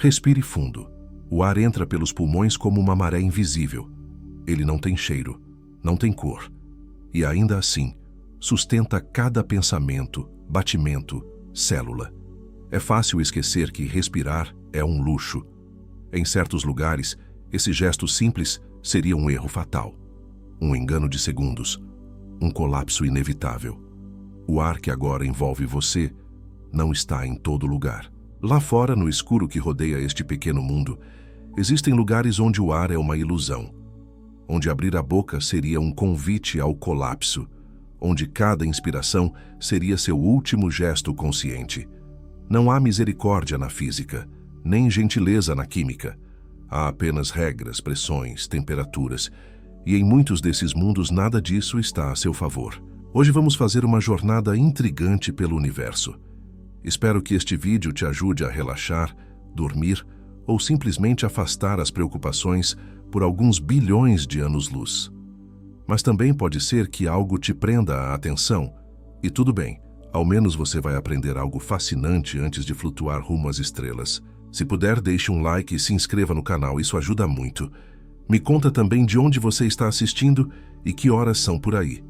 Respire fundo. O ar entra pelos pulmões como uma maré invisível. Ele não tem cheiro, não tem cor. E ainda assim, sustenta cada pensamento, batimento, célula. É fácil esquecer que respirar é um luxo. Em certos lugares, esse gesto simples seria um erro fatal. Um engano de segundos. Um colapso inevitável. O ar que agora envolve você não está em todo lugar. Lá fora, no escuro que rodeia este pequeno mundo, existem lugares onde o ar é uma ilusão, onde abrir a boca seria um convite ao colapso, onde cada inspiração seria seu último gesto consciente. Não há misericórdia na física, nem gentileza na química. Há apenas regras, pressões, temperaturas, e em muitos desses mundos nada disso está a seu favor. Hoje vamos fazer uma jornada intrigante pelo universo. Espero que este vídeo te ajude a relaxar, dormir ou simplesmente afastar as preocupações por alguns bilhões de anos-luz. Mas também pode ser que algo te prenda a atenção. E tudo bem, ao menos você vai aprender algo fascinante antes de flutuar rumo às estrelas. Se puder, deixe um like e se inscreva no canal, isso ajuda muito. Me conta também de onde você está assistindo e que horas são por aí.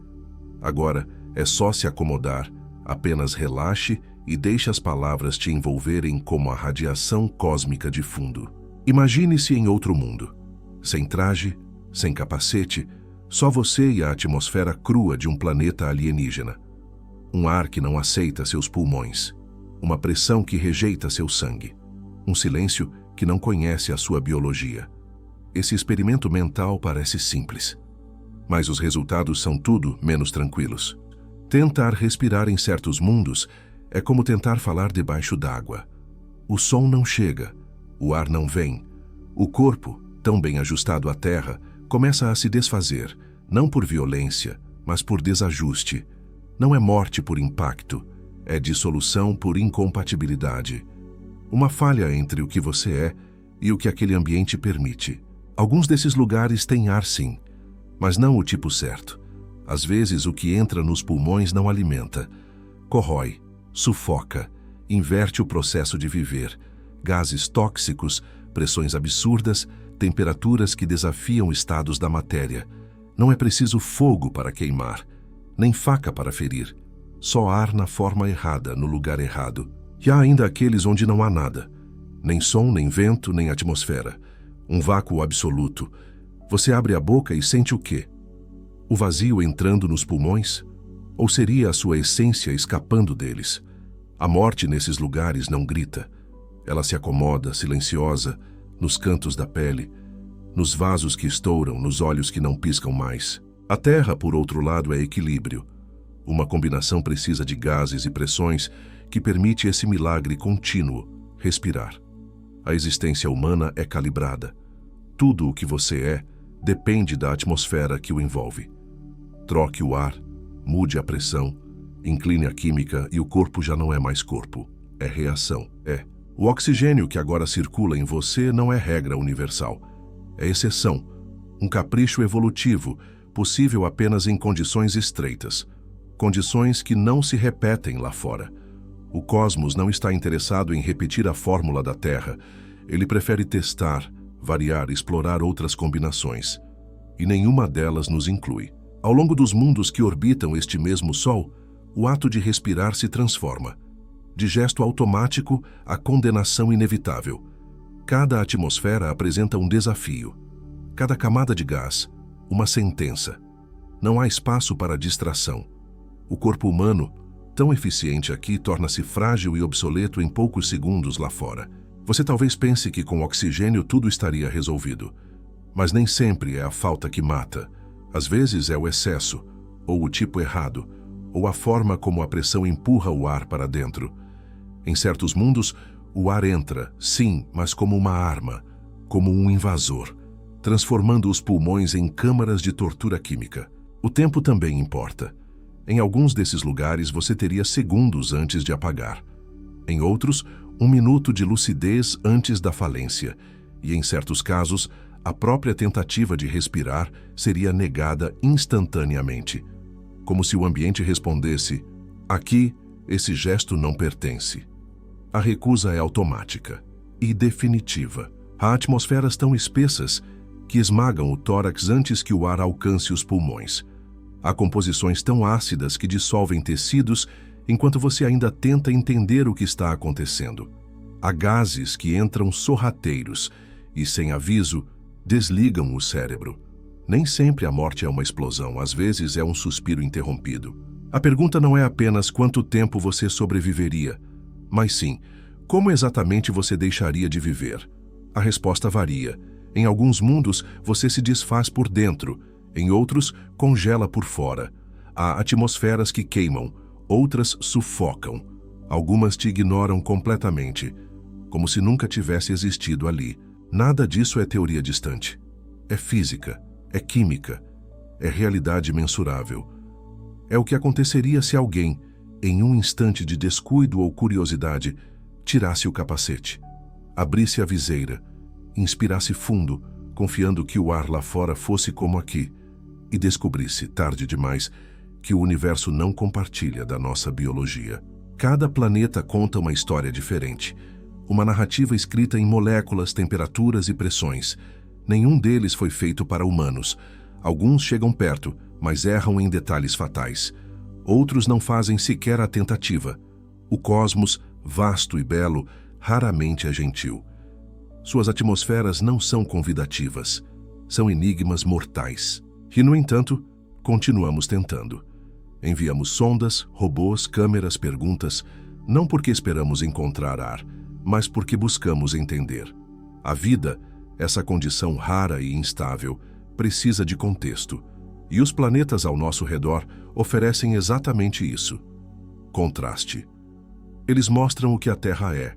Agora, é só se acomodar, apenas relaxe e deixe as palavras te envolverem como a radiação cósmica de fundo. Imagine-se em outro mundo. Sem traje, sem capacete, só você e a atmosfera crua de um planeta alienígena. Um ar que não aceita seus pulmões. Uma pressão que rejeita seu sangue. Um silêncio que não conhece a sua biologia. Esse experimento mental parece simples, mas os resultados são tudo menos tranquilos. Tentar respirar em certos mundos é como tentar falar debaixo d'água. O som não chega, o ar não vem. O corpo, tão bem ajustado à terra, começa a se desfazer, não por violência, mas por desajuste. Não é morte por impacto, é dissolução por incompatibilidade. Uma falha entre o que você é e o que aquele ambiente permite. Alguns desses lugares têm ar sim, mas não o tipo certo. Às vezes o que entra nos pulmões não alimenta, corrói, sufoca, inverte o processo de viver. Gases tóxicos, pressões absurdas, temperaturas que desafiam estados da matéria. Não é preciso fogo para queimar, nem faca para ferir. Só ar na forma errada, no lugar errado. E há ainda aqueles onde não há nada. Nem som, nem vento, nem atmosfera. Um vácuo absoluto. Você abre a boca e sente o quê? O vazio entrando nos pulmões? Ou seria a sua essência escapando deles? A morte nesses lugares não grita. Ela se acomoda, silenciosa, nos cantos da pele, nos vasos que estouram, nos olhos que não piscam mais. A Terra, por outro lado, é equilíbrio. Uma combinação precisa de gases e pressões que permite esse milagre contínuo, respirar. A existência humana é calibrada. Tudo o que você é depende da atmosfera que o envolve. Troque o ar, mude a pressão, incline a química e o corpo já não é mais corpo. É reação, é. O oxigênio que agora circula em você não é regra universal. É exceção, um capricho evolutivo, possível apenas em condições estreitas. Condições que não se repetem lá fora. O cosmos não está interessado em repetir a fórmula da Terra. Ele prefere testar, variar, explorar outras combinações. E nenhuma delas nos inclui. Ao longo dos mundos que orbitam este mesmo Sol, o ato de respirar se transforma. De gesto automático a condenação inevitável. Cada atmosfera apresenta um desafio. Cada camada de gás, uma sentença. Não há espaço para distração. O corpo humano, tão eficiente aqui, torna-se frágil e obsoleto em poucos segundos lá fora. Você talvez pense que com oxigênio tudo estaria resolvido. Mas nem sempre é a falta que mata. Às vezes é o excesso, ou o tipo errado, ou a forma como a pressão empurra o ar para dentro. Em certos mundos, o ar entra, sim, mas como uma arma, como um invasor, transformando os pulmões em câmaras de tortura química. O tempo também importa. Em alguns desses lugares você teria segundos antes de apagar. Em outros, 1 minuto de lucidez antes da falência. E em certos casos, a própria tentativa de respirar seria negada instantaneamente. Como se o ambiente respondesse: aqui, esse gesto não pertence. A recusa é automática. e definitiva. Há atmosferas tão espessas que esmagam o tórax antes que o ar alcance os pulmões. Há composições tão ácidas que dissolvem tecidos enquanto você ainda tenta entender o que está acontecendo. Há gases que entram sorrateiros e, sem aviso, desligam o cérebro. Nem sempre a morte é uma explosão, às vezes é um suspiro interrompido. A pergunta não é apenas quanto tempo você sobreviveria, mas sim, como exatamente você deixaria de viver. A resposta varia. Em alguns mundos, você se desfaz por dentro, em outros, congela por fora. Há atmosferas que queimam, outras sufocam. Algumas te ignoram completamente, como se nunca tivesse existido ali. Nada disso é teoria distante. É física, é química, é realidade mensurável. É o que aconteceria se alguém, em um instante de descuido ou curiosidade, tirasse o capacete, abrisse a viseira, inspirasse fundo, confiando que o ar lá fora fosse como aqui, e descobrisse, tarde demais, que o universo não compartilha da nossa biologia. Cada planeta conta uma história diferente, uma narrativa escrita em moléculas, temperaturas e pressões. Nenhum deles foi feito para humanos. Alguns chegam perto, mas erram em detalhes fatais. Outros não fazem sequer a tentativa. O cosmos, vasto e belo, raramente é gentil. Suas atmosferas não são convidativas, são enigmas mortais. E, no entanto, continuamos tentando. Enviamos sondas, robôs, câmeras, perguntas, não porque esperamos encontrar ar, mas porque buscamos entender. A vida, essa condição rara e instável, precisa de contexto, e os planetas ao nosso redor oferecem exatamente isso. Contraste. Eles mostram o que a Terra é,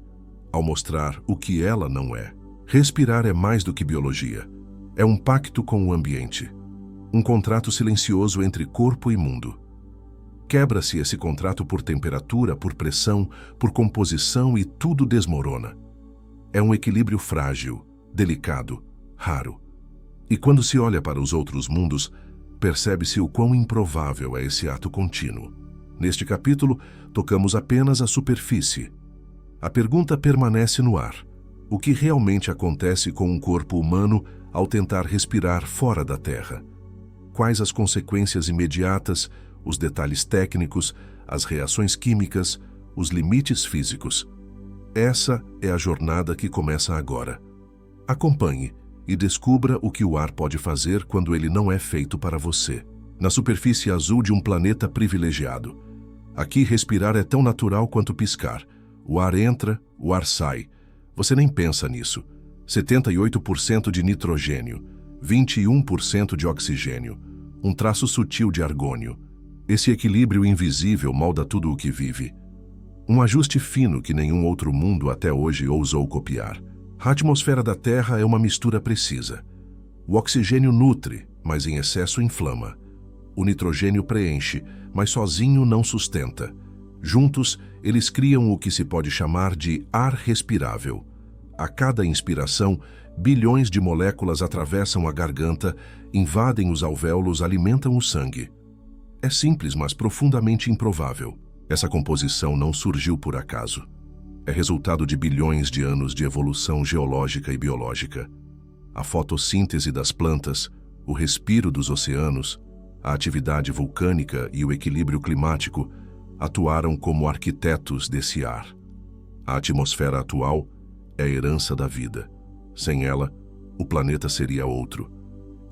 ao mostrar o que ela não é. Respirar é mais do que biologia. É um pacto com o ambiente. Um contrato silencioso entre corpo e mundo. Quebra-se esse contrato por temperatura, por pressão, por composição e tudo desmorona. É um equilíbrio frágil, delicado, raro. E quando se olha para os outros mundos, percebe-se o quão improvável é esse ato contínuo. Neste capítulo, tocamos apenas a superfície. A pergunta permanece no ar. O que realmente acontece com um corpo humano ao tentar respirar fora da Terra? Quais as consequências imediatas, os detalhes técnicos, as reações químicas, os limites físicos? Essa é a jornada que começa agora. Acompanhe e descubra o que o ar pode fazer quando ele não é feito para você. Na superfície azul de um planeta privilegiado. Aqui respirar é tão natural quanto piscar. O ar entra, o ar sai. Você nem pensa nisso. 78% de nitrogênio, 21% de oxigênio, um traço sutil de argônio. Esse equilíbrio invisível molda tudo o que vive. Um ajuste fino que nenhum outro mundo até hoje ousou copiar. A atmosfera da Terra é uma mistura precisa. O oxigênio nutre, mas em excesso inflama. O nitrogênio preenche, mas sozinho não sustenta. Juntos, eles criam o que se pode chamar de ar respirável. A cada inspiração, bilhões de moléculas atravessam a garganta, invadem os alvéolos, alimentam o sangue. É simples, mas profundamente improvável. Essa composição não surgiu por acaso. É resultado de bilhões de anos de evolução geológica e biológica. A fotossíntese das plantas, o respiro dos oceanos, a atividade vulcânica e o equilíbrio climático atuaram como arquitetos desse ar. A atmosfera atual é a herança da vida. Sem ela, o planeta seria outro.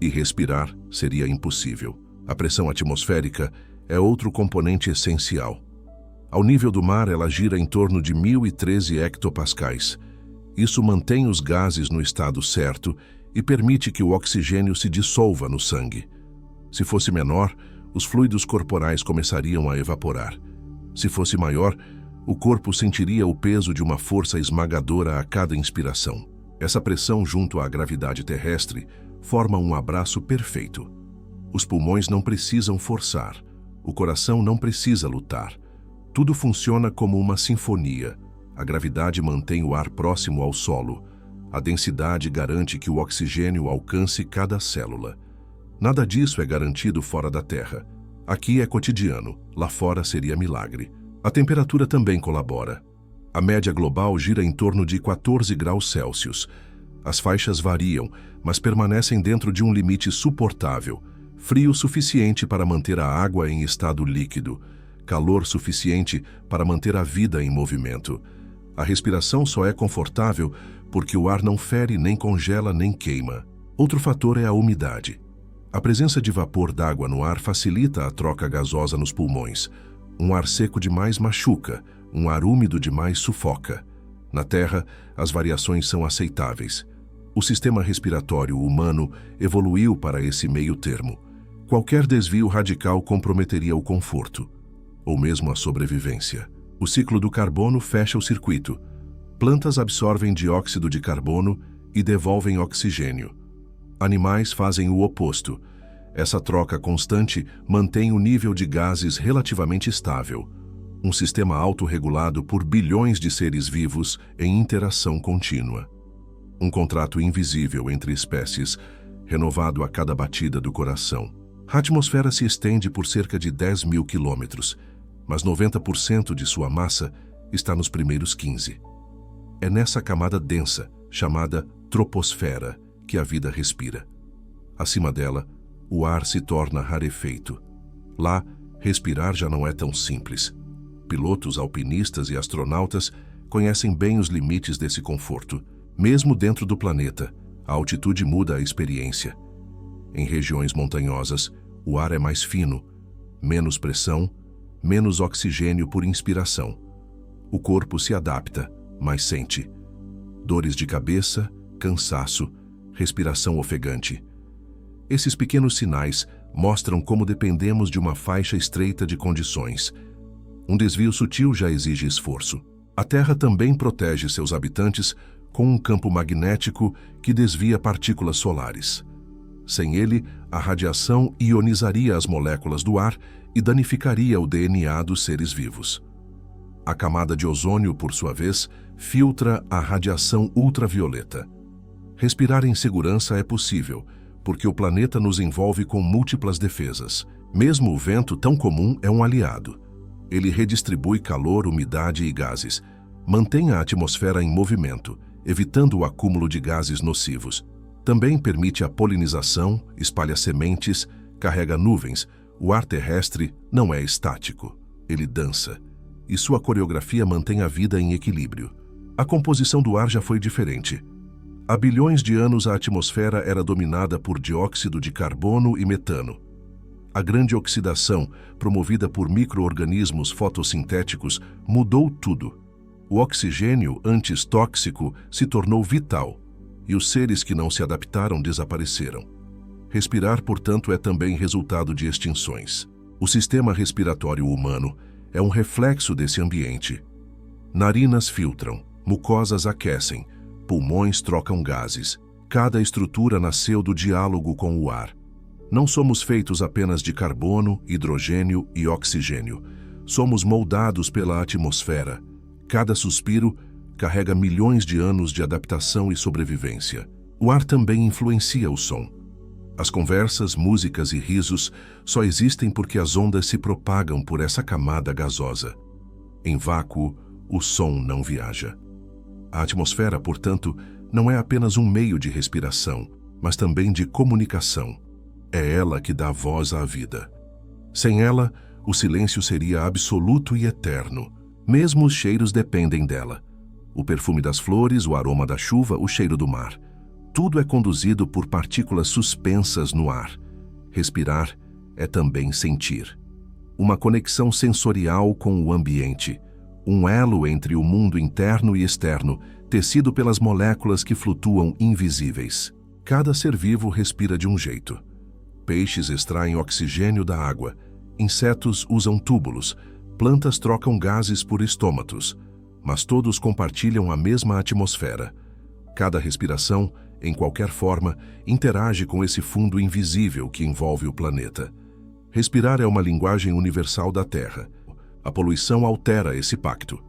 E respirar seria impossível. A pressão atmosférica é outro componente essencial. Ao nível do mar, ela gira em torno de 1013 hectopascais. Isso mantém os gases no estado certo e permite que o oxigênio se dissolva no sangue. Se fosse menor, os fluidos corporais começariam a evaporar. Se fosse maior, o corpo sentiria o peso de uma força esmagadora a cada inspiração. Essa pressão junto à gravidade terrestre forma um abraço perfeito. Os pulmões não precisam forçar, o coração não precisa lutar. Tudo funciona como uma sinfonia. A gravidade mantém o ar próximo ao solo. A densidade garante que o oxigênio alcance cada célula. Nada disso é garantido fora da Terra. Aqui é cotidiano, lá fora seria milagre. A temperatura também colabora. A média global gira em torno de 14 graus Celsius. As faixas variam, mas permanecem dentro de um limite suportável, frio suficiente para manter a água em estado líquido, calor suficiente para manter a vida em movimento. A respiração só é confortável porque o ar não fere, nem congela, nem queima. Outro fator é a umidade. A presença de vapor d'água no ar facilita a troca gasosa nos pulmões. Um ar seco demais machuca, um ar úmido demais sufoca. Na Terra, as variações são aceitáveis. O sistema respiratório humano evoluiu para esse meio termo. Qualquer desvio radical comprometeria o conforto, ou mesmo a sobrevivência. O ciclo do carbono fecha o circuito. Plantas absorvem dióxido de carbono e devolvem oxigênio. Animais fazem o oposto. Essa troca constante mantém o nível de gases relativamente estável. Um sistema autorregulado por bilhões de seres vivos em interação contínua. Um contrato invisível entre espécies, renovado a cada batida do coração. A atmosfera se estende por cerca de 10 mil quilômetros, mas 90% de sua massa está nos primeiros 15. É nessa camada densa, chamada troposfera, que a vida respira. Acima dela, o ar se torna rarefeito. Lá, respirar já não é tão simples. Pilotos, alpinistas e astronautas conhecem bem os limites desse conforto. Mesmo dentro do planeta, a altitude muda a experiência. Em regiões montanhosas, o ar é mais fino, menos pressão, menos oxigênio por inspiração. O corpo se adapta, mas sente dores de cabeça, cansaço, respiração ofegante. Esses pequenos sinais mostram como dependemos de uma faixa estreita de condições. Um desvio sutil já exige esforço. A Terra também protege seus habitantes com um campo magnético que desvia partículas solares. Sem ele, a radiação ionizaria as moléculas do ar e danificaria o DNA dos seres vivos. A camada de ozônio, por sua vez, filtra a radiação ultravioleta. Respirar em segurança é possível, porque o planeta nos envolve com múltiplas defesas. Mesmo o vento tão comum é um aliado. Ele redistribui calor, umidade e gases. Mantém a atmosfera em movimento, evitando o acúmulo de gases nocivos. Também permite a polinização, espalha sementes, carrega nuvens. O ar terrestre não é estático. Ele dança. E sua coreografia mantém a vida em equilíbrio. A composição do ar já foi diferente. Há bilhões de anos a atmosfera era dominada por dióxido de carbono e metano. A grande oxidação, promovida por micro-organismos fotossintéticos, mudou tudo. O oxigênio, antes tóxico, se tornou vital, e os seres que não se adaptaram desapareceram. Respirar, portanto, é também resultado de extinções. O sistema respiratório humano é um reflexo desse ambiente. Narinas filtram, mucosas aquecem, pulmões trocam gases. Cada estrutura nasceu do diálogo com o ar. Não somos feitos apenas de carbono, hidrogênio e oxigênio. Somos moldados pela atmosfera. Cada suspiro carrega milhões de anos de adaptação e sobrevivência. O ar também influencia o som. As conversas, músicas e risos só existem porque as ondas se propagam por essa camada gasosa. Em vácuo, o som não viaja. A atmosfera, portanto, não é apenas um meio de respiração, mas também de comunicação. É ela que dá voz à vida. Sem ela, o silêncio seria absoluto e eterno. Mesmo os cheiros dependem dela. O perfume das flores, o aroma da chuva, o cheiro do mar. Tudo é conduzido por partículas suspensas no ar. Respirar é também sentir. Uma conexão sensorial com o ambiente. Um elo entre o mundo interno e externo, tecido pelas moléculas que flutuam invisíveis. Cada ser vivo respira de um jeito. Peixes extraem oxigênio da água. Insetos usam túbulos. Plantas trocam gases por estômatos. Mas todos compartilham a mesma atmosfera. Cada respiração, em qualquer forma, interage com esse fundo invisível que envolve o planeta. Respirar é uma linguagem universal da Terra. A poluição altera esse pacto.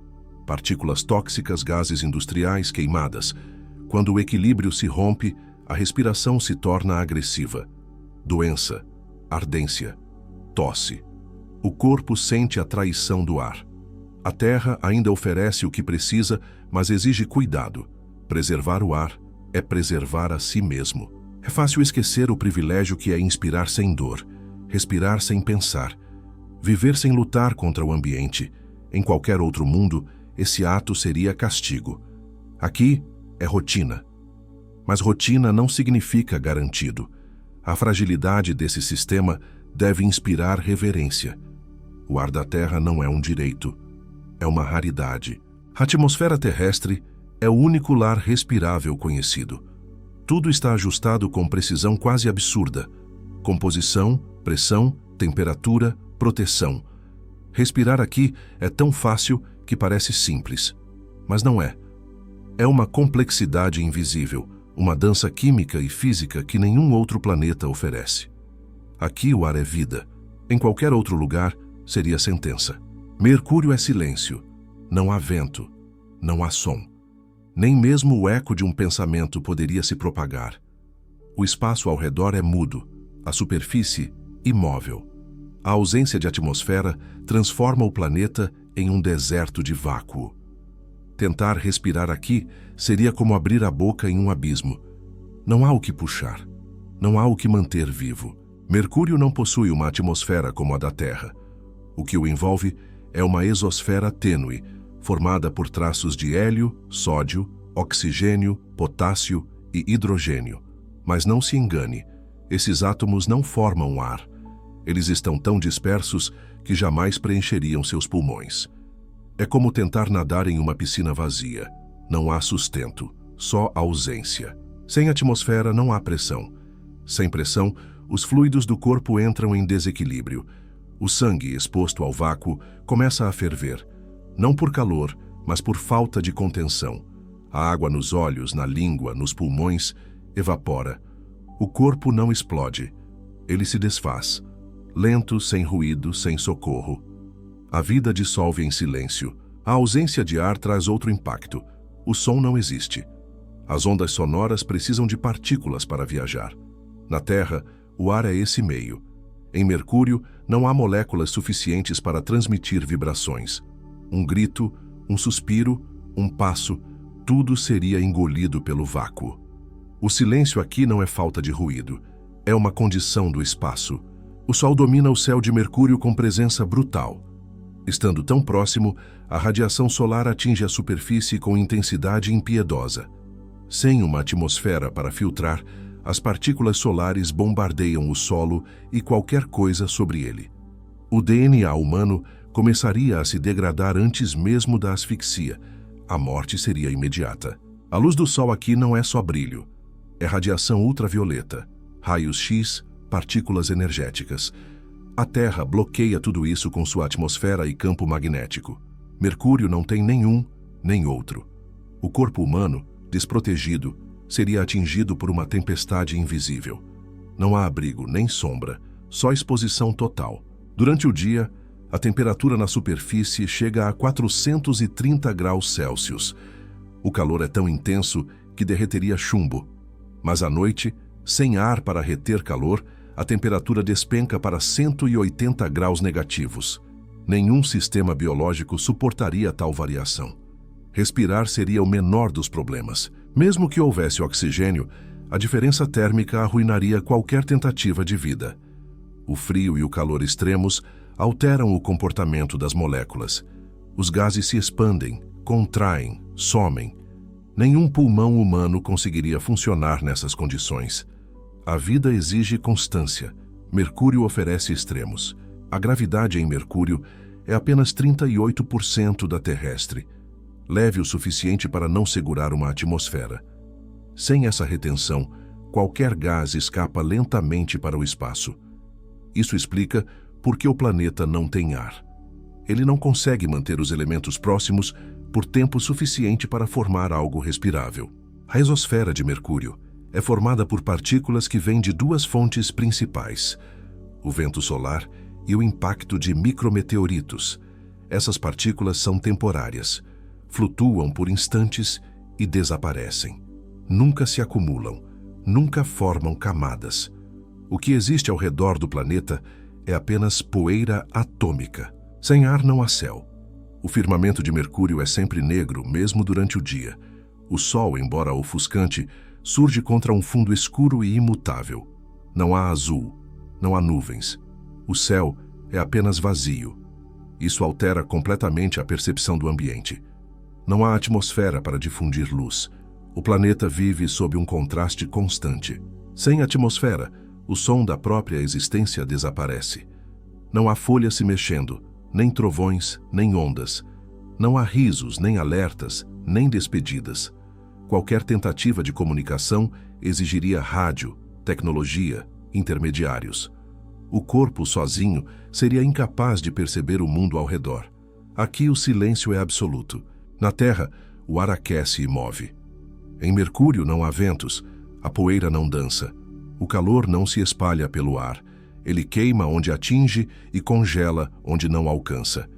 Partículas tóxicas, gases industriais, queimadas. Quando o equilíbrio se rompe, a respiração se torna agressiva. Doença, ardência, tosse. O corpo sente a traição do ar. A Terra ainda oferece o que precisa, mas exige cuidado. Preservar o ar é preservar a si mesmo. É fácil esquecer o privilégio que é inspirar sem dor, respirar sem pensar, viver sem lutar contra o ambiente. Em qualquer outro mundo, esse ato seria castigo. Aqui é rotina. Mas rotina não significa garantido. A fragilidade desse sistema deve inspirar reverência. O ar da Terra não é um direito, é uma raridade. A atmosfera terrestre é o único lar respirável conhecido. Tudo está ajustado com precisão quase absurda. Composição, pressão, temperatura, proteção. Respirar aqui é tão fácil que parece simples, mas não é. É uma complexidade invisível, uma dança química e física que nenhum outro planeta oferece. Aqui o ar é vida. Em qualquer outro lugar, seria sentença. Mercúrio é silêncio. Não há vento. Não há som. Nem mesmo o eco de um pensamento poderia se propagar. O espaço ao redor é mudo. A superfície, imóvel. A ausência de atmosfera transforma o planeta em um deserto de vácuo. Tentar respirar aqui seria como abrir a boca em um abismo. Não há o que puxar. Não há o que manter vivo. Mercúrio não possui uma atmosfera como a da Terra. O que o envolve é uma exosfera tênue, formada por traços de hélio, sódio, oxigênio, potássio e hidrogênio. Mas não se engane, esses átomos não formam ar. Eles estão tão dispersos que jamais preencheriam seus pulmões. É como tentar nadar em uma piscina vazia. Não há sustento, só ausência. Sem atmosfera não há pressão. Sem pressão, os fluidos do corpo entram em desequilíbrio. O sangue, exposto ao vácuo, começa a ferver. Não por calor, mas por falta de contenção. A água nos olhos, na língua, nos pulmões, evapora. O corpo não explode. Ele se desfaz. Lento, sem ruído, sem socorro. A vida dissolve em silêncio. A ausência de ar traz outro impacto. O som não existe. As ondas sonoras precisam de partículas para viajar. Na Terra, o ar é esse meio. Em Mercúrio, não há moléculas suficientes para transmitir vibrações. Um grito, um suspiro, um passo, tudo seria engolido pelo vácuo. O silêncio aqui não é falta de ruído. É uma condição do espaço. O Sol domina o céu de Mercúrio com presença brutal. Estando tão próximo, a radiação solar atinge a superfície com intensidade impiedosa. Sem uma atmosfera para filtrar, as partículas solares bombardeiam o solo e qualquer coisa sobre ele. O DNA humano começaria a se degradar antes mesmo da asfixia. A morte seria imediata. A luz do Sol aqui não é só brilho. É radiação ultravioleta, raios X, partículas energéticas. A Terra bloqueia tudo isso com sua atmosfera e campo magnético. Mercúrio não tem nenhum, nem outro. O corpo humano, desprotegido, seria atingido por uma tempestade invisível. Não há abrigo nem sombra, só exposição total. Durante o dia, a temperatura na superfície chega a 430 graus Celsius. O calor é tão intenso que derreteria chumbo. Mas à noite, sem ar para reter calor, a temperatura despenca para 180 graus negativos. Nenhum sistema biológico suportaria tal variação. Respirar seria o menor dos problemas. Mesmo que houvesse oxigênio, a diferença térmica arruinaria qualquer tentativa de vida. O frio e o calor extremos alteram o comportamento das moléculas. Os gases se expandem, contraem, somem. Nenhum pulmão humano conseguiria funcionar nessas condições. A vida exige constância. Mercúrio oferece extremos. A gravidade em Mercúrio é apenas 38% da terrestre. Leve o suficiente para não segurar uma atmosfera. Sem essa retenção, qualquer gás escapa lentamente para o espaço. Isso explica por que o planeta não tem ar. Ele não consegue manter os elementos próximos por tempo suficiente para formar algo respirável. A exosfera de Mercúrio é formada por partículas que vêm de duas fontes principais: o vento solar e o impacto de micrometeoritos. Essas partículas são temporárias, flutuam por instantes e desaparecem. Nunca se acumulam, nunca formam camadas. O que existe ao redor do planeta é apenas poeira atômica. Sem ar não há céu. O firmamento de Mercúrio é sempre negro, mesmo durante o dia. O Sol, embora ofuscante, surge contra um fundo escuro e imutável. Não há azul, não há nuvens. O céu é apenas vazio. Isso altera completamente a percepção do ambiente. Não há atmosfera para difundir luz. O planeta vive sob um contraste constante. Sem atmosfera, o som da própria existência desaparece. Não há folhas se mexendo, nem trovões, nem ondas. Não há risos, nem alertas, nem despedidas. Qualquer tentativa de comunicação exigiria rádio, tecnologia, intermediários. O corpo sozinho seria incapaz de perceber o mundo ao redor. Aqui o silêncio é absoluto. Na Terra, o ar aquece e move. Em Mercúrio não há ventos, a poeira não dança. O calor não se espalha pelo ar. Ele queima onde atinge e congela onde não alcança.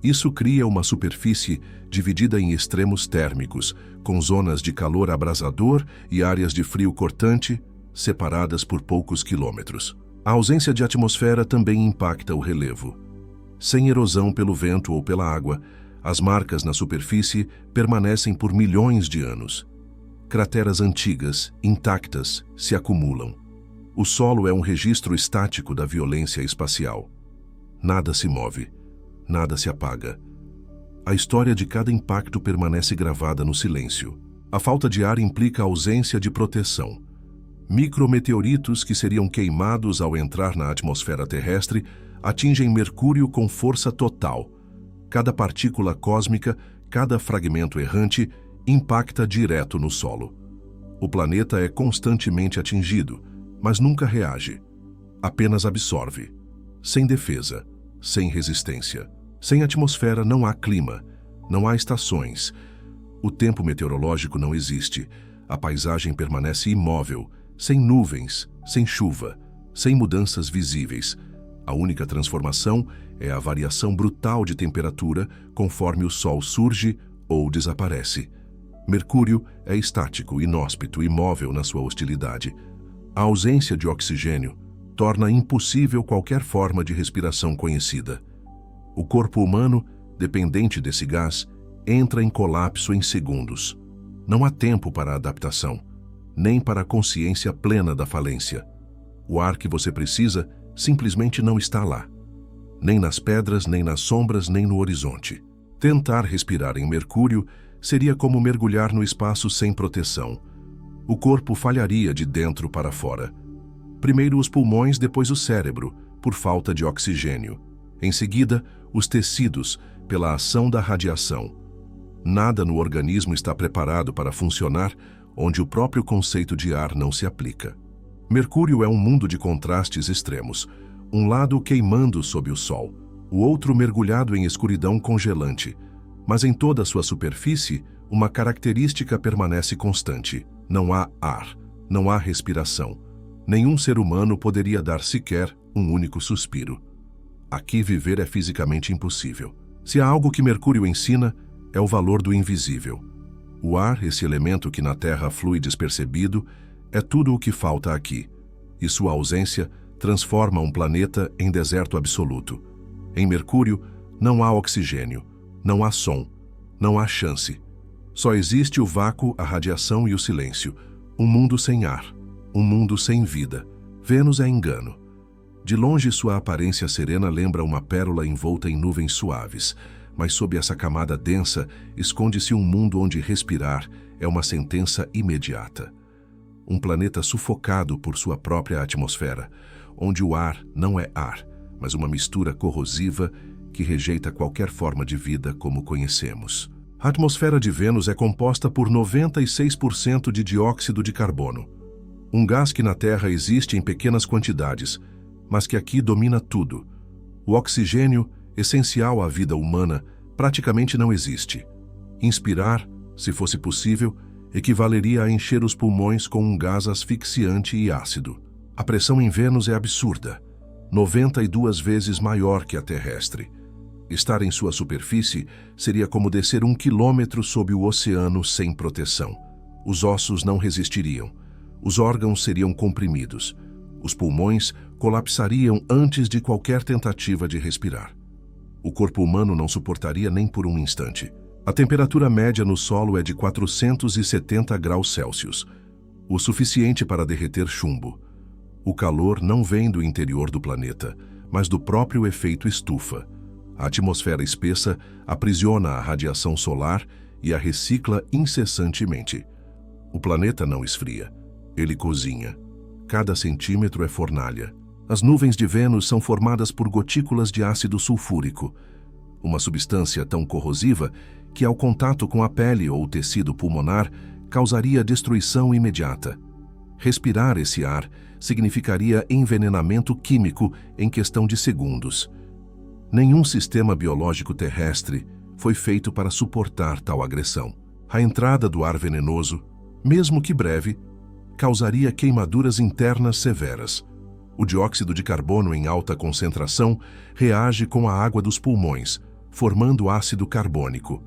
Isso cria uma superfície dividida em extremos térmicos, com zonas de calor abrasador e áreas de frio cortante, separadas por poucos quilômetros. A ausência de atmosfera também impacta o relevo. Sem erosão pelo vento ou pela água, as marcas na superfície permanecem por milhões de anos. Crateras antigas, intactas, se acumulam. O solo é um registro estático da violência espacial. Nada se move, nada se apaga. A história de cada impacto permanece gravada no silêncio. A falta de ar implica a ausência de proteção. Micrometeoritos que seriam queimados ao entrar na atmosfera terrestre atingem Mercúrio com força total. Cada partícula cósmica, cada fragmento errante, impacta direto no solo. O planeta é constantemente atingido, mas nunca reage. Apenas absorve. Sem defesa, sem resistência. Sem atmosfera não há clima, não há estações. O tempo meteorológico não existe. A paisagem permanece imóvel, sem nuvens, sem chuva, sem mudanças visíveis. A única transformação é a variação brutal de temperatura conforme o Sol surge ou desaparece. Mercúrio é estático, inóspito, imóvel na sua hostilidade. A ausência de oxigênio torna impossível qualquer forma de respiração conhecida. O corpo humano, dependente desse gás, entra em colapso em segundos. Não há tempo para a adaptação, nem para a consciência plena da falência. O ar que você precisa simplesmente não está lá. Nem nas pedras, nem nas sombras, nem no horizonte. Tentar respirar em Mercúrio seria como mergulhar no espaço sem proteção. O corpo falharia de dentro para fora. Primeiro os pulmões, depois o cérebro, por falta de oxigênio. Em seguida, os tecidos, pela ação da radiação. Nada no organismo está preparado para funcionar onde o próprio conceito de ar não se aplica. Mercúrio é um mundo de contrastes extremos. Um lado queimando sob o sol, o outro mergulhado em escuridão congelante. Mas em toda a sua superfície, uma característica permanece constante. Não há ar, não há respiração. Nenhum ser humano poderia dar sequer um único suspiro. Aqui viver é fisicamente impossível. Se há algo que Mercúrio ensina, é o valor do invisível. O ar, esse elemento que na Terra flui despercebido, é tudo o que falta aqui. E sua ausência transforma um planeta em deserto absoluto. Em Mercúrio, não há oxigênio, não há som, não há chance. Só existe o vácuo, a radiação e o silêncio. Um mundo sem ar, um mundo sem vida. Vênus é engano. De longe, sua aparência serena lembra uma pérola envolta em nuvens suaves, mas sob essa camada densa esconde-se um mundo onde respirar é uma sentença imediata. Um planeta sufocado por sua própria atmosfera, onde o ar não é ar, mas uma mistura corrosiva que rejeita qualquer forma de vida como conhecemos. A atmosfera de Vênus é composta por 96% de dióxido de carbono, um gás que na Terra existe em pequenas quantidades, mas que aqui domina tudo. O oxigênio, essencial à vida humana, praticamente não existe. Inspirar, se fosse possível, equivaleria a encher os pulmões com um gás asfixiante e ácido. A pressão em Vênus é absurda, 92 vezes maior que a terrestre. Estar em sua superfície seria como descer 1 quilômetro sob o oceano sem proteção. Os ossos não resistiriam. Os órgãos seriam comprimidos. Os pulmões colapsariam antes de qualquer tentativa de respirar. O corpo humano não suportaria nem por um instante. A temperatura média no solo é de 470 graus Celsius, o suficiente para derreter chumbo. O calor não vem do interior do planeta, mas do próprio efeito estufa. A atmosfera espessa aprisiona a radiação solar e a recicla incessantemente. O planeta não esfria, ele cozinha. Cada centímetro é fornalha. As nuvens de Vênus são formadas por gotículas de ácido sulfúrico, uma substância tão corrosiva que, ao contato com a pele ou o tecido pulmonar, causaria destruição imediata. Respirar esse ar significaria envenenamento químico em questão de segundos. Nenhum sistema biológico terrestre foi feito para suportar tal agressão. A entrada do ar venenoso, mesmo que breve, causaria queimaduras internas severas. O dióxido de carbono em alta concentração reage com a água dos pulmões, formando ácido carbônico.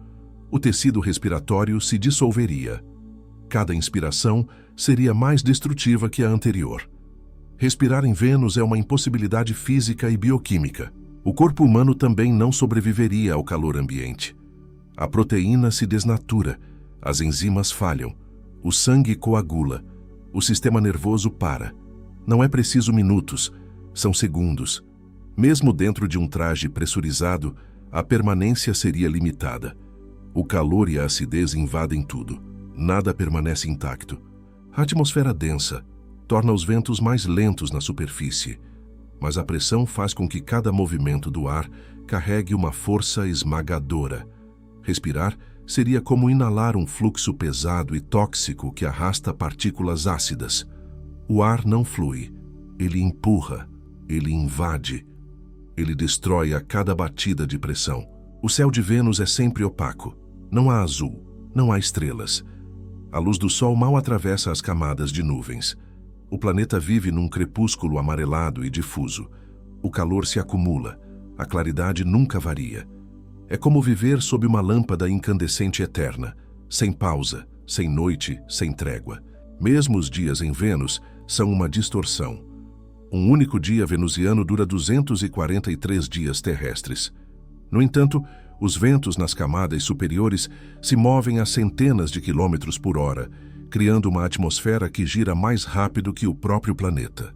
O tecido respiratório se dissolveria. Cada inspiração seria mais destrutiva que a anterior. Respirar em Vênus é uma impossibilidade física e bioquímica. O corpo humano também não sobreviveria ao calor ambiente. A proteína se desnatura, as enzimas falham, o sangue coagula, o sistema nervoso para. Não é preciso minutos, são segundos. Mesmo dentro de um traje pressurizado, a permanência seria limitada. O calor e a acidez invadem tudo. Nada permanece intacto. A atmosfera densa torna os ventos mais lentos na superfície, mas a pressão faz com que cada movimento do ar carregue uma força esmagadora. Respirar seria como inalar um fluxo pesado e tóxico que arrasta partículas ácidas. O ar não flui, ele empurra, ele invade, ele destrói a cada batida de pressão. O céu de Vênus é sempre opaco. Não há azul, não há estrelas. A luz do Sol mal atravessa as camadas de nuvens. O planeta vive num crepúsculo amarelado e difuso. O calor se acumula, a claridade nunca varia. É como viver sob uma lâmpada incandescente eterna, sem pausa, sem noite, sem trégua. Mesmo os dias em Vênus são uma distorção. Um único dia venusiano dura 243 dias terrestres. No entanto, os ventos nas camadas superiores se movem a centenas de quilômetros por hora, criando uma atmosfera que gira mais rápido que o próprio planeta.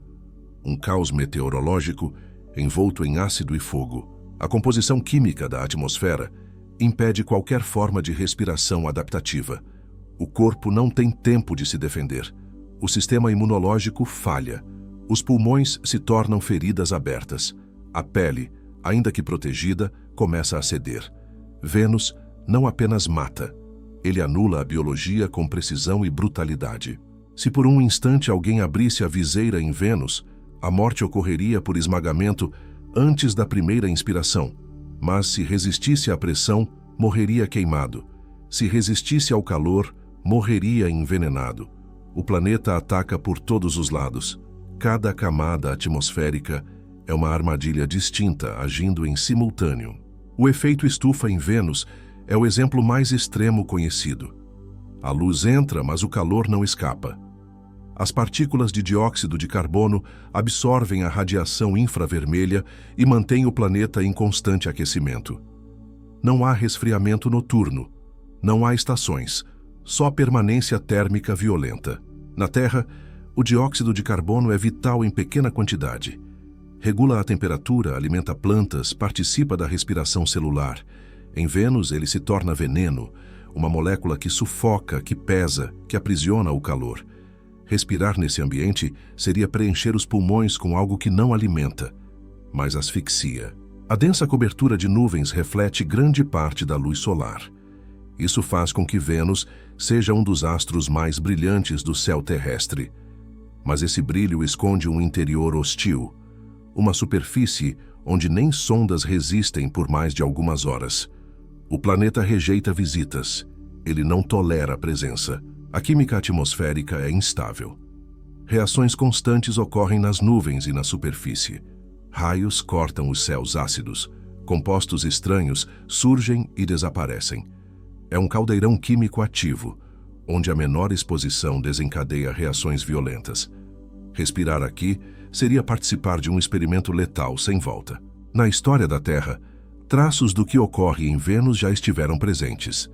Um caos meteorológico envolto em ácido e fogo. A composição química da atmosfera impede qualquer forma de respiração adaptativa. O corpo não tem tempo de se defender. O sistema imunológico falha. Os pulmões se tornam feridas abertas. A pele, ainda que protegida, começa a ceder. Vênus não apenas mata, ele anula a biologia com precisão e brutalidade. Se por um instante alguém abrisse a viseira em Vênus, a morte ocorreria por esmagamento antes da primeira inspiração. Mas se resistisse à pressão, morreria queimado. Se resistisse ao calor, morreria envenenado. O planeta ataca por todos os lados. Cada camada atmosférica é uma armadilha distinta, agindo em simultâneo. O efeito estufa em Vênus é o exemplo mais extremo conhecido. A luz entra, mas o calor não escapa. As partículas de dióxido de carbono absorvem a radiação infravermelha e mantêm o planeta em constante aquecimento. Não há resfriamento noturno, não há estações, só permanência térmica violenta. Na Terra, o dióxido de carbono é vital em pequena quantidade. Regula a temperatura, alimenta plantas, participa da respiração celular. Em Vênus, ele se torna veneno, uma molécula que sufoca, que pesa, que aprisiona o calor. Respirar nesse ambiente seria preencher os pulmões com algo que não alimenta, mas asfixia. A densa cobertura de nuvens reflete grande parte da luz solar. Isso faz com que Vênus seja um dos astros mais brilhantes do céu terrestre. Mas esse brilho esconde um interior hostil, uma superfície onde nem sondas resistem por mais de algumas horas. O planeta rejeita visitas. Ele não tolera a presença. A química atmosférica é instável. Reações constantes ocorrem nas nuvens e na superfície. Raios cortam os céus ácidos. Compostos estranhos surgem e desaparecem. É um caldeirão químico ativo, onde a menor exposição desencadeia reações violentas. Respirar aqui seria participar de um experimento letal sem volta. Na história da Terra, Traços do que ocorre em Vênus já estiveram presentes.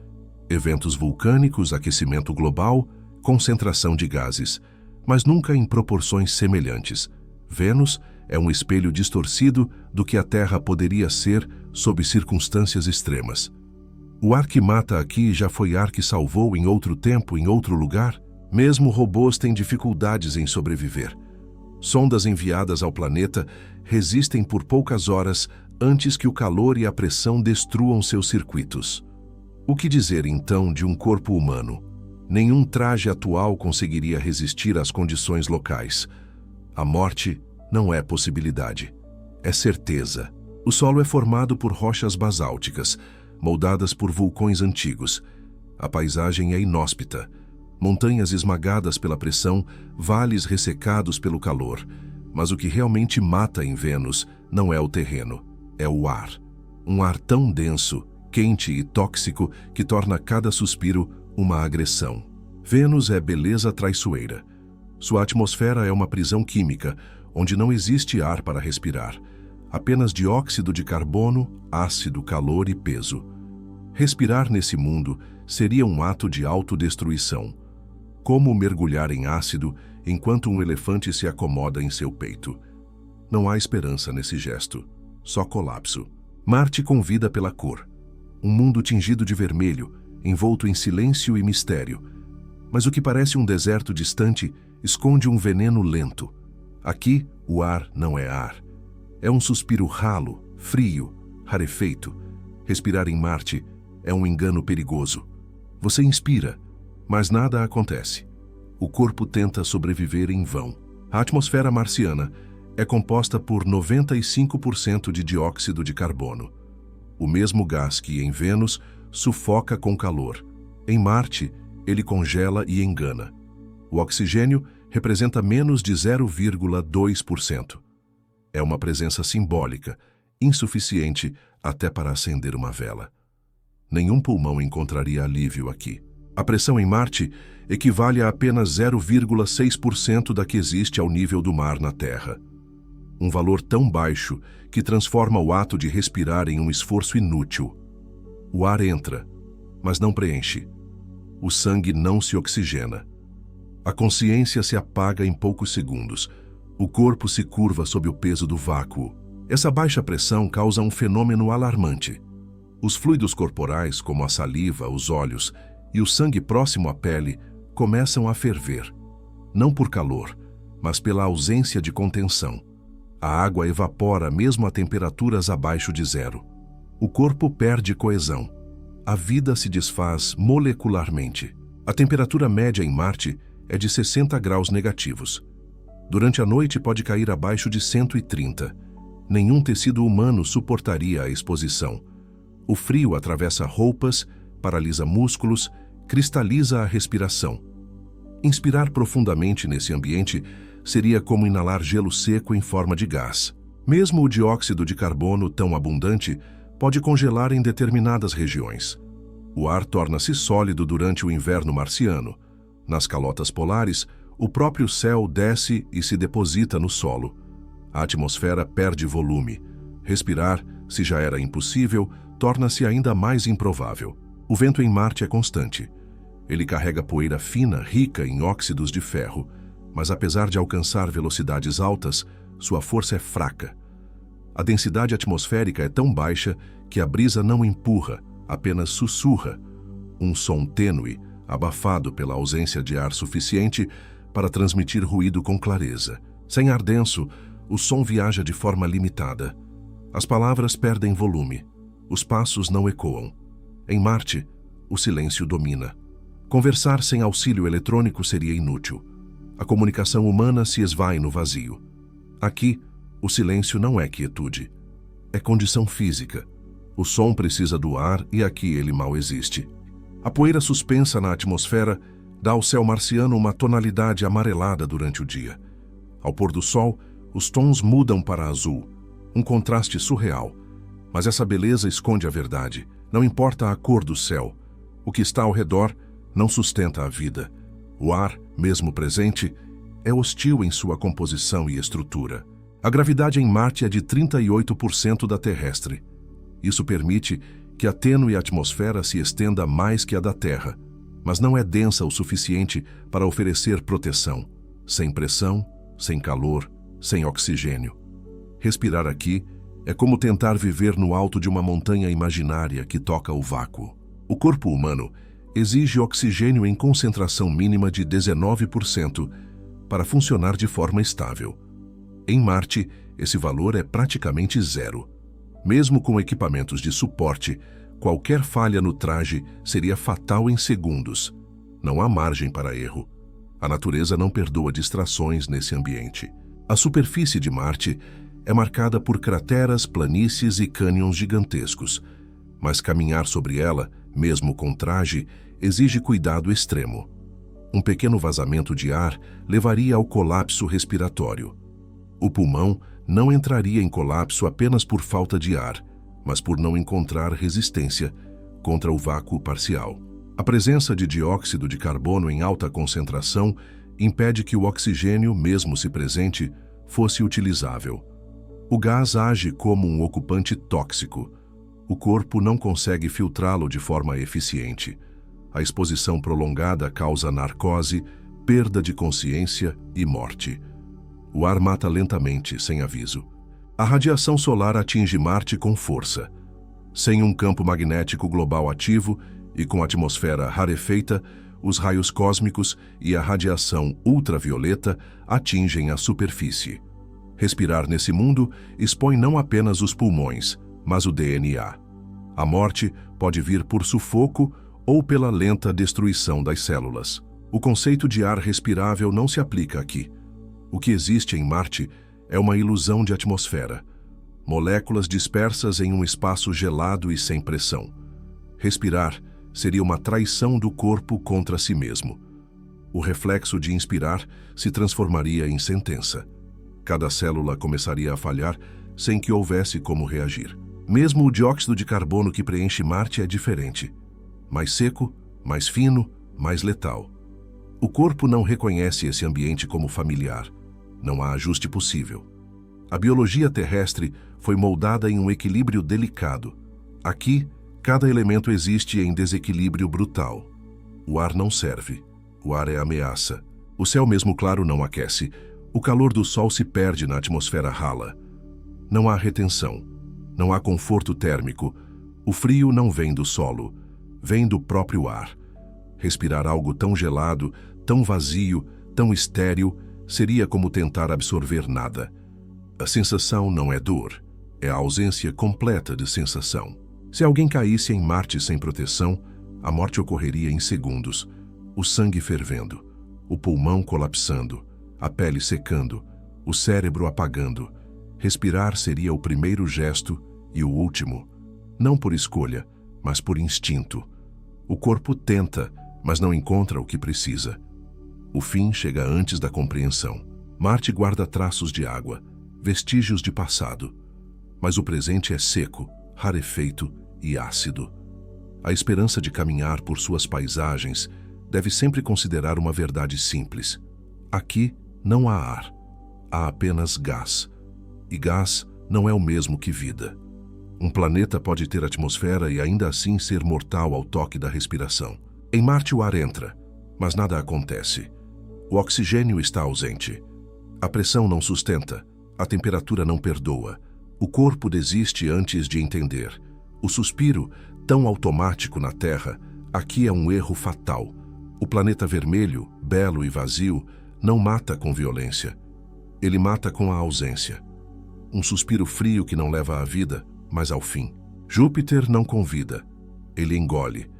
Eventos vulcânicos, aquecimento global, concentração de gases, mas nunca em proporções semelhantes. Vênus é um espelho distorcido do que a Terra poderia ser sob circunstâncias extremas. O ar que mata aqui já foi ar que salvou em outro tempo, em outro lugar? Mesmo robôs têm dificuldades em sobreviver. Sondas enviadas ao planeta resistem por poucas horas antes que o calor e a pressão destruam seus circuitos. O que dizer, então, de um corpo humano? Nenhum traje atual conseguiria resistir às condições locais. A morte não é possibilidade, é certeza. O solo é formado por rochas basálticas, moldadas por vulcões antigos. A paisagem é inóspita. Montanhas esmagadas pela pressão, vales ressecados pelo calor. Mas o que realmente mata em Vênus não é o terreno, é o ar. Um ar tão denso, quente e tóxico que torna cada suspiro uma agressão. Vênus é beleza traiçoeira. Sua atmosfera é uma prisão química, onde não existe ar para respirar. Apenas dióxido de carbono, ácido, calor e peso. Respirar nesse mundo seria um ato de autodestruição. Como mergulhar em ácido enquanto um elefante se acomoda em seu peito? Não há esperança nesse gesto, só colapso. Marte convida pela cor. Um mundo tingido de vermelho, envolto em silêncio e mistério. Mas o que parece um deserto distante esconde um veneno lento. Aqui, o ar não é ar. É um suspiro ralo, frio, rarefeito. Respirar em Marte é um engano perigoso. Você inspira, mas nada acontece. O corpo tenta sobreviver em vão. A atmosfera marciana é composta por 95% de dióxido de carbono. O mesmo gás que, em Vênus, sufoca com calor. Em Marte, ele congela e engana. O oxigênio representa menos de 0,2%. É uma presença simbólica, insuficiente até para acender uma vela. Nenhum pulmão encontraria alívio aqui. A pressão em Marte equivale a apenas 0,6% da que existe ao nível do mar na Terra. Um valor tão baixo que transforma o ato de respirar em um esforço inútil. O ar entra, mas não preenche. O sangue não se oxigena. A consciência se apaga em poucos segundos. O corpo se curva sob o peso do vácuo. Essa baixa pressão causa um fenômeno alarmante. Os fluidos corporais, como a saliva, os olhos e o sangue próximo à pele, começam a ferver. Não por calor, mas pela ausência de contenção. A água evapora mesmo a temperaturas abaixo de zero. O corpo perde coesão. A vida se desfaz molecularmente. A temperatura média em Marte é de 60 graus negativos. Durante a noite pode cair abaixo de 130. Nenhum tecido humano suportaria a exposição. O frio atravessa roupas, paralisa músculos, cristaliza a respiração. Inspirar profundamente nesse ambiente seria como inalar gelo seco em forma de gás. Mesmo o dióxido de carbono tão abundante pode congelar em determinadas regiões. O ar torna-se sólido durante o inverno marciano. Nas calotas polares, o próprio céu desce e se deposita no solo. A atmosfera perde volume. Respirar, se já era impossível, torna-se ainda mais improvável. O vento em Marte é constante. Ele carrega poeira fina, rica em óxidos de ferro, mas apesar de alcançar velocidades altas, sua força é fraca. A densidade atmosférica é tão baixa que a brisa não empurra, apenas sussurra. Um som tênue, abafado pela ausência de ar suficiente para transmitir ruído com clareza. Sem ar denso, o som viaja de forma limitada. As palavras perdem volume. Os passos não ecoam. Em Marte, o silêncio domina. Conversar sem auxílio eletrônico seria inútil. A comunicação humana se esvai no vazio. Aqui, o silêncio não é quietude. É condição física. O som precisa do ar e aqui ele mal existe. A poeira suspensa na atmosfera dá ao céu marciano uma tonalidade amarelada durante o dia. Ao pôr do sol, os tons mudam para azul, um contraste surreal. Mas essa beleza esconde a verdade. Não importa a cor do céu. O que está ao redor não sustenta a vida. O ar, mesmo presente, é hostil em sua composição e estrutura. A gravidade em Marte é de 38% da terrestre. Isso permite que a tênue atmosfera se estenda mais que a da Terra, mas não é densa o suficiente para oferecer proteção, sem pressão, sem calor, sem oxigênio. Respirar aqui é como tentar viver no alto de uma montanha imaginária que toca o vácuo. O corpo humano exige oxigênio em concentração mínima de 19% para funcionar de forma estável. Em Marte, esse valor é praticamente zero. Mesmo com equipamentos de suporte, qualquer falha no traje seria fatal em segundos. Não há margem para erro. A natureza não perdoa distrações nesse ambiente. A superfície de Marte é marcada por crateras, planícies e cânions gigantescos, mas caminhar sobre ela, mesmo com traje, exige cuidado extremo. Um pequeno vazamento de ar levaria ao colapso respiratório. O pulmão não entraria em colapso apenas por falta de ar, mas por não encontrar resistência contra o vácuo parcial. A presença de dióxido de carbono em alta concentração impede que o oxigênio, mesmo se presente, fosse utilizável. O gás age como um ocupante tóxico. O corpo não consegue filtrá-lo de forma eficiente. A exposição prolongada causa narcose, perda de consciência e morte. O ar mata lentamente, sem aviso. A radiação solar atinge Marte com força. Sem um campo magnético global ativo e com atmosfera rarefeita, os raios cósmicos e a radiação ultravioleta atingem a superfície. Respirar nesse mundo expõe não apenas os pulmões, mas o DNA. A morte pode vir por sufoco ou pela lenta destruição das células. O conceito de ar respirável não se aplica aqui. O que existe em Marte é uma ilusão de atmosfera. Moléculas dispersas em um espaço gelado e sem pressão. Respirar seria uma traição do corpo contra si mesmo. O reflexo de inspirar se transformaria em sentença. Cada célula começaria a falhar sem que houvesse como reagir. Mesmo o dióxido de carbono que preenche Marte é diferente. Mais seco, mais fino, mais letal. O corpo não reconhece esse ambiente como familiar. Não há ajuste possível. A biologia terrestre foi moldada em um equilíbrio delicado. Aqui, cada elemento existe em desequilíbrio brutal. O ar não serve. O ar é ameaça. O céu mesmo claro não aquece. O calor do sol se perde na atmosfera rala. Não há retenção. Não há conforto térmico. O frio não vem do solo. Vem do próprio ar. Respirar algo tão gelado, tão vazio, tão estéril, seria como tentar absorver nada. A sensação não é dor. É a ausência completa de sensação. Se alguém caísse em Marte sem proteção, a morte ocorreria em segundos. O sangue fervendo. O pulmão colapsando. A pele secando, o cérebro apagando. Respirar seria o primeiro gesto e o último. Não por escolha, mas por instinto. O corpo tenta, mas não encontra o que precisa. O fim chega antes da compreensão. Marte guarda traços de água, vestígios de passado. Mas o presente é seco, rarefeito e ácido. A esperança de caminhar por suas paisagens deve sempre considerar uma verdade simples. Aqui, não há ar, há apenas gás. E gás não é o mesmo que vida. Um planeta pode ter atmosfera e ainda assim ser mortal ao toque da respiração. Em Marte o ar entra, mas nada acontece. O oxigênio está ausente. A pressão não sustenta, a temperatura não perdoa. O corpo desiste antes de entender. O suspiro, tão automático na Terra, aqui é um erro fatal. O planeta vermelho, belo e vazio, não mata com violência. Ele mata com a ausência. Um suspiro frio que não leva à vida, mas ao fim. Júpiter não convida. Ele engole.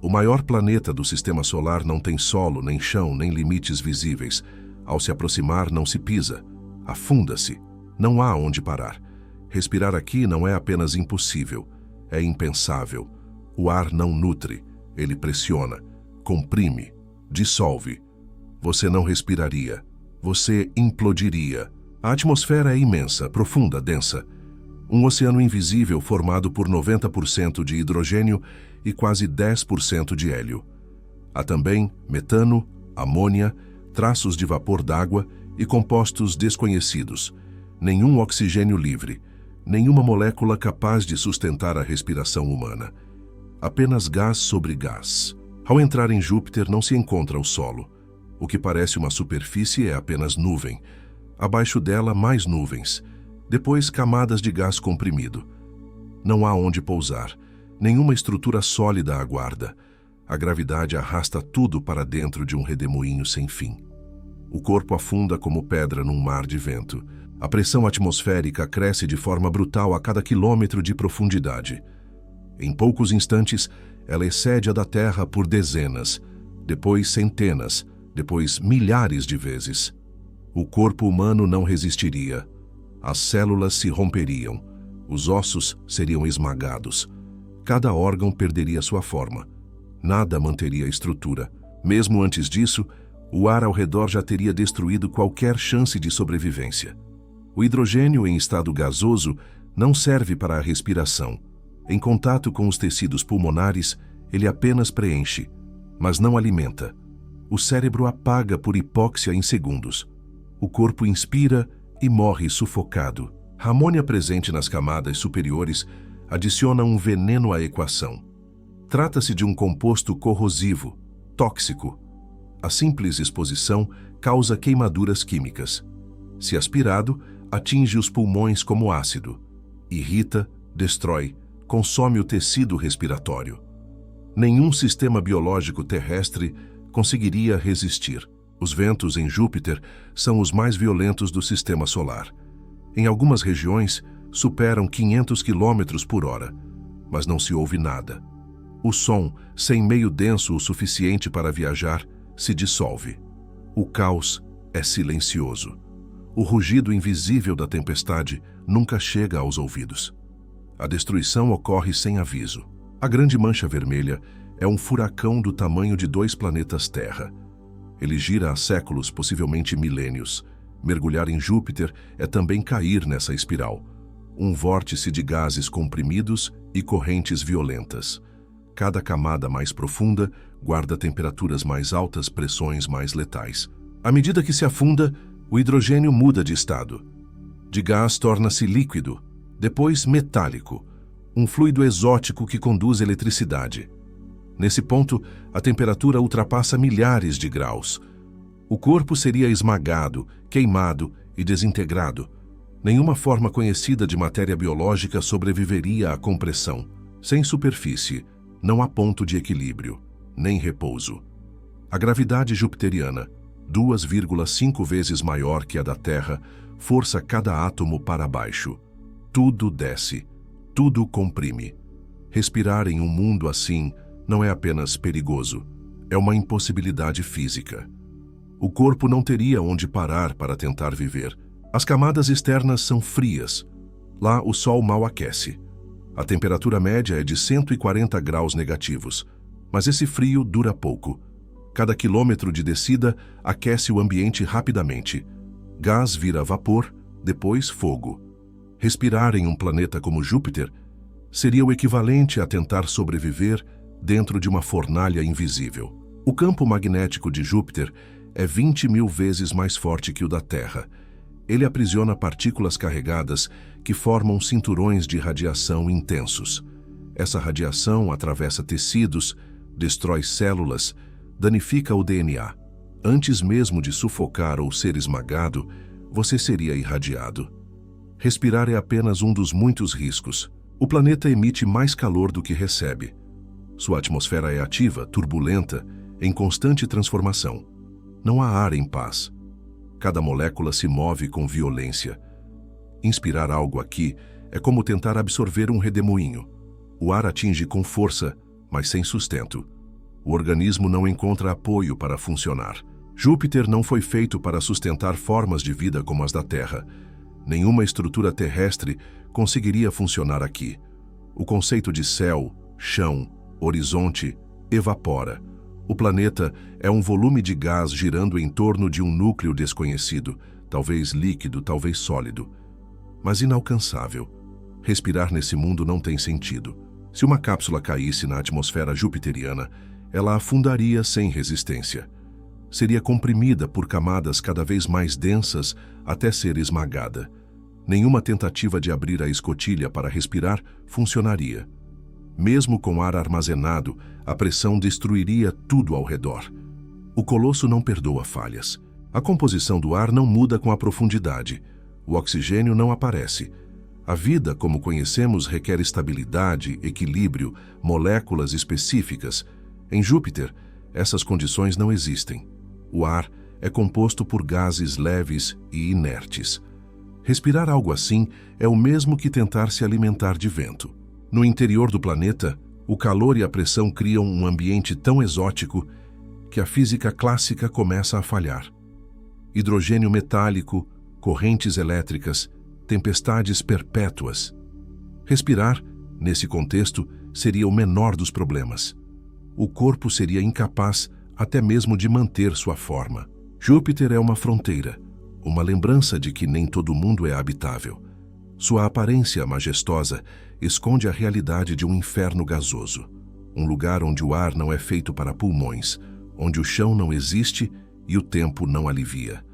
O maior planeta do sistema solar não tem solo, nem chão, nem limites visíveis. Ao se aproximar, não se pisa. Afunda-se. Não há onde parar. Respirar aqui não é apenas impossível. É impensável. O ar não nutre. Ele pressiona. Comprime. Dissolve. Você não respiraria. Você implodiria. A atmosfera é imensa, profunda, densa. Um oceano invisível formado por 90% de hidrogênio e quase 10% de hélio. Há também metano, amônia, traços de vapor d'água e compostos desconhecidos. Nenhum oxigênio livre. Nenhuma molécula capaz de sustentar a respiração humana. Apenas gás sobre gás. Ao entrar em Júpiter não se encontra o solo. O que parece uma superfície é apenas nuvem. Abaixo dela, mais nuvens. Depois, camadas de gás comprimido. Não há onde pousar. Nenhuma estrutura sólida aguarda. A gravidade arrasta tudo para dentro de um redemoinho sem fim. O corpo afunda como pedra num mar de vento. A pressão atmosférica cresce de forma brutal a cada quilômetro de profundidade. Em poucos instantes, ela excede a da Terra por dezenas, depois centenas, depois milhares de vezes. O corpo humano não resistiria. As células se romperiam. Os ossos seriam esmagados. Cada órgão perderia sua forma. Nada manteria a estrutura. Mesmo antes disso, o ar ao redor já teria destruído qualquer chance de sobrevivência. O hidrogênio em estado gasoso não serve para a respiração. Em contato com os tecidos pulmonares, ele apenas preenche, mas não alimenta. O cérebro apaga por hipóxia em segundos. O corpo inspira e morre sufocado. A amônia presente nas camadas superiores adiciona um veneno à equação. Trata-se de um composto corrosivo, tóxico. A simples exposição causa queimaduras químicas. Se aspirado, atinge os pulmões como ácido. Irrita, destrói, consome o tecido respiratório. Nenhum sistema biológico terrestre conseguiria resistir. Os ventos em Júpiter são os mais violentos do sistema solar. Em algumas regiões, superam 500 km por hora, mas não se ouve nada. O som, sem meio denso o suficiente para viajar, se dissolve. O caos é silencioso. O rugido invisível da tempestade nunca chega aos ouvidos. A destruição ocorre sem aviso. A Grande Mancha Vermelha é um furacão do tamanho de 2 planetas Terra. Ele gira há séculos, possivelmente milênios. Mergulhar em Júpiter é também cair nessa espiral. Um vórtice de gases comprimidos e correntes violentas. Cada camada mais profunda guarda temperaturas mais altas, pressões mais letais. À medida que se afunda, o hidrogênio muda de estado. De gás torna-se líquido, depois metálico, um fluido exótico que conduz eletricidade. Nesse ponto, a temperatura ultrapassa milhares de graus. O corpo seria esmagado, queimado e desintegrado. Nenhuma forma conhecida de matéria biológica sobreviveria à compressão. Sem superfície, não há ponto de equilíbrio, nem repouso. A gravidade jupiteriana, 2,5 vezes maior que a da Terra, força cada átomo para baixo. Tudo desce, tudo comprime. Respirar em um mundo assim não é apenas perigoso, é uma impossibilidade física. O corpo não teria onde parar para tentar viver. As camadas externas são frias. Lá o sol mal aquece. A temperatura média é de 140 graus negativos, mas esse frio dura pouco. Cada quilômetro de descida aquece o ambiente rapidamente. Gás vira vapor, depois fogo. Respirar em um planeta como Júpiter seria o equivalente a tentar sobreviver dentro de uma fornalha invisível. O campo magnético de Júpiter é 20.000 vezes mais forte que o da Terra. Ele aprisiona partículas carregadas que formam cinturões de radiação intensos. Essa radiação atravessa tecidos, destrói células, danifica o DNA. Antes mesmo de sufocar ou ser esmagado, você seria irradiado. Respirar é apenas um dos muitos riscos. O planeta emite mais calor do que recebe. Sua atmosfera é ativa, turbulenta, em constante transformação. Não há ar em paz. Cada molécula se move com violência. Inspirar algo aqui é como tentar absorver um redemoinho. O ar atinge com força, mas sem sustento. O organismo não encontra apoio para funcionar. Júpiter não foi feito para sustentar formas de vida como as da Terra. Nenhuma estrutura terrestre conseguiria funcionar aqui. O conceito de céu, chão, horizonte evapora. O planeta é um volume de gás girando em torno de um núcleo desconhecido, talvez líquido, talvez sólido, mas inalcançável. Respirar nesse mundo não tem sentido. Se uma cápsula caísse na atmosfera jupiteriana, ela afundaria sem resistência. Seria comprimida por camadas cada vez mais densas até ser esmagada. Nenhuma tentativa de abrir a escotilha para respirar funcionaria. Mesmo com ar armazenado, a pressão destruiria tudo ao redor. O colosso não perdoa falhas. A composição do ar não muda com a profundidade. O oxigênio não aparece. A vida, como conhecemos, requer estabilidade, equilíbrio, moléculas específicas. Em Júpiter, essas condições não existem. O ar é composto por gases leves e inertes. Respirar algo assim é o mesmo que tentar se alimentar de vento. No interior do planeta, o calor e a pressão criam um ambiente tão exótico que a física clássica começa a falhar. Hidrogênio metálico, correntes elétricas, tempestades perpétuas. Respirar, nesse contexto, seria o menor dos problemas. O corpo seria incapaz até mesmo de manter sua forma. Júpiter é uma fronteira, uma lembrança de que nem todo mundo é habitável. Sua aparência majestosa esconde a realidade de um inferno gasoso, um lugar onde o ar não é feito para pulmões, onde o chão não existe e o tempo não alivia.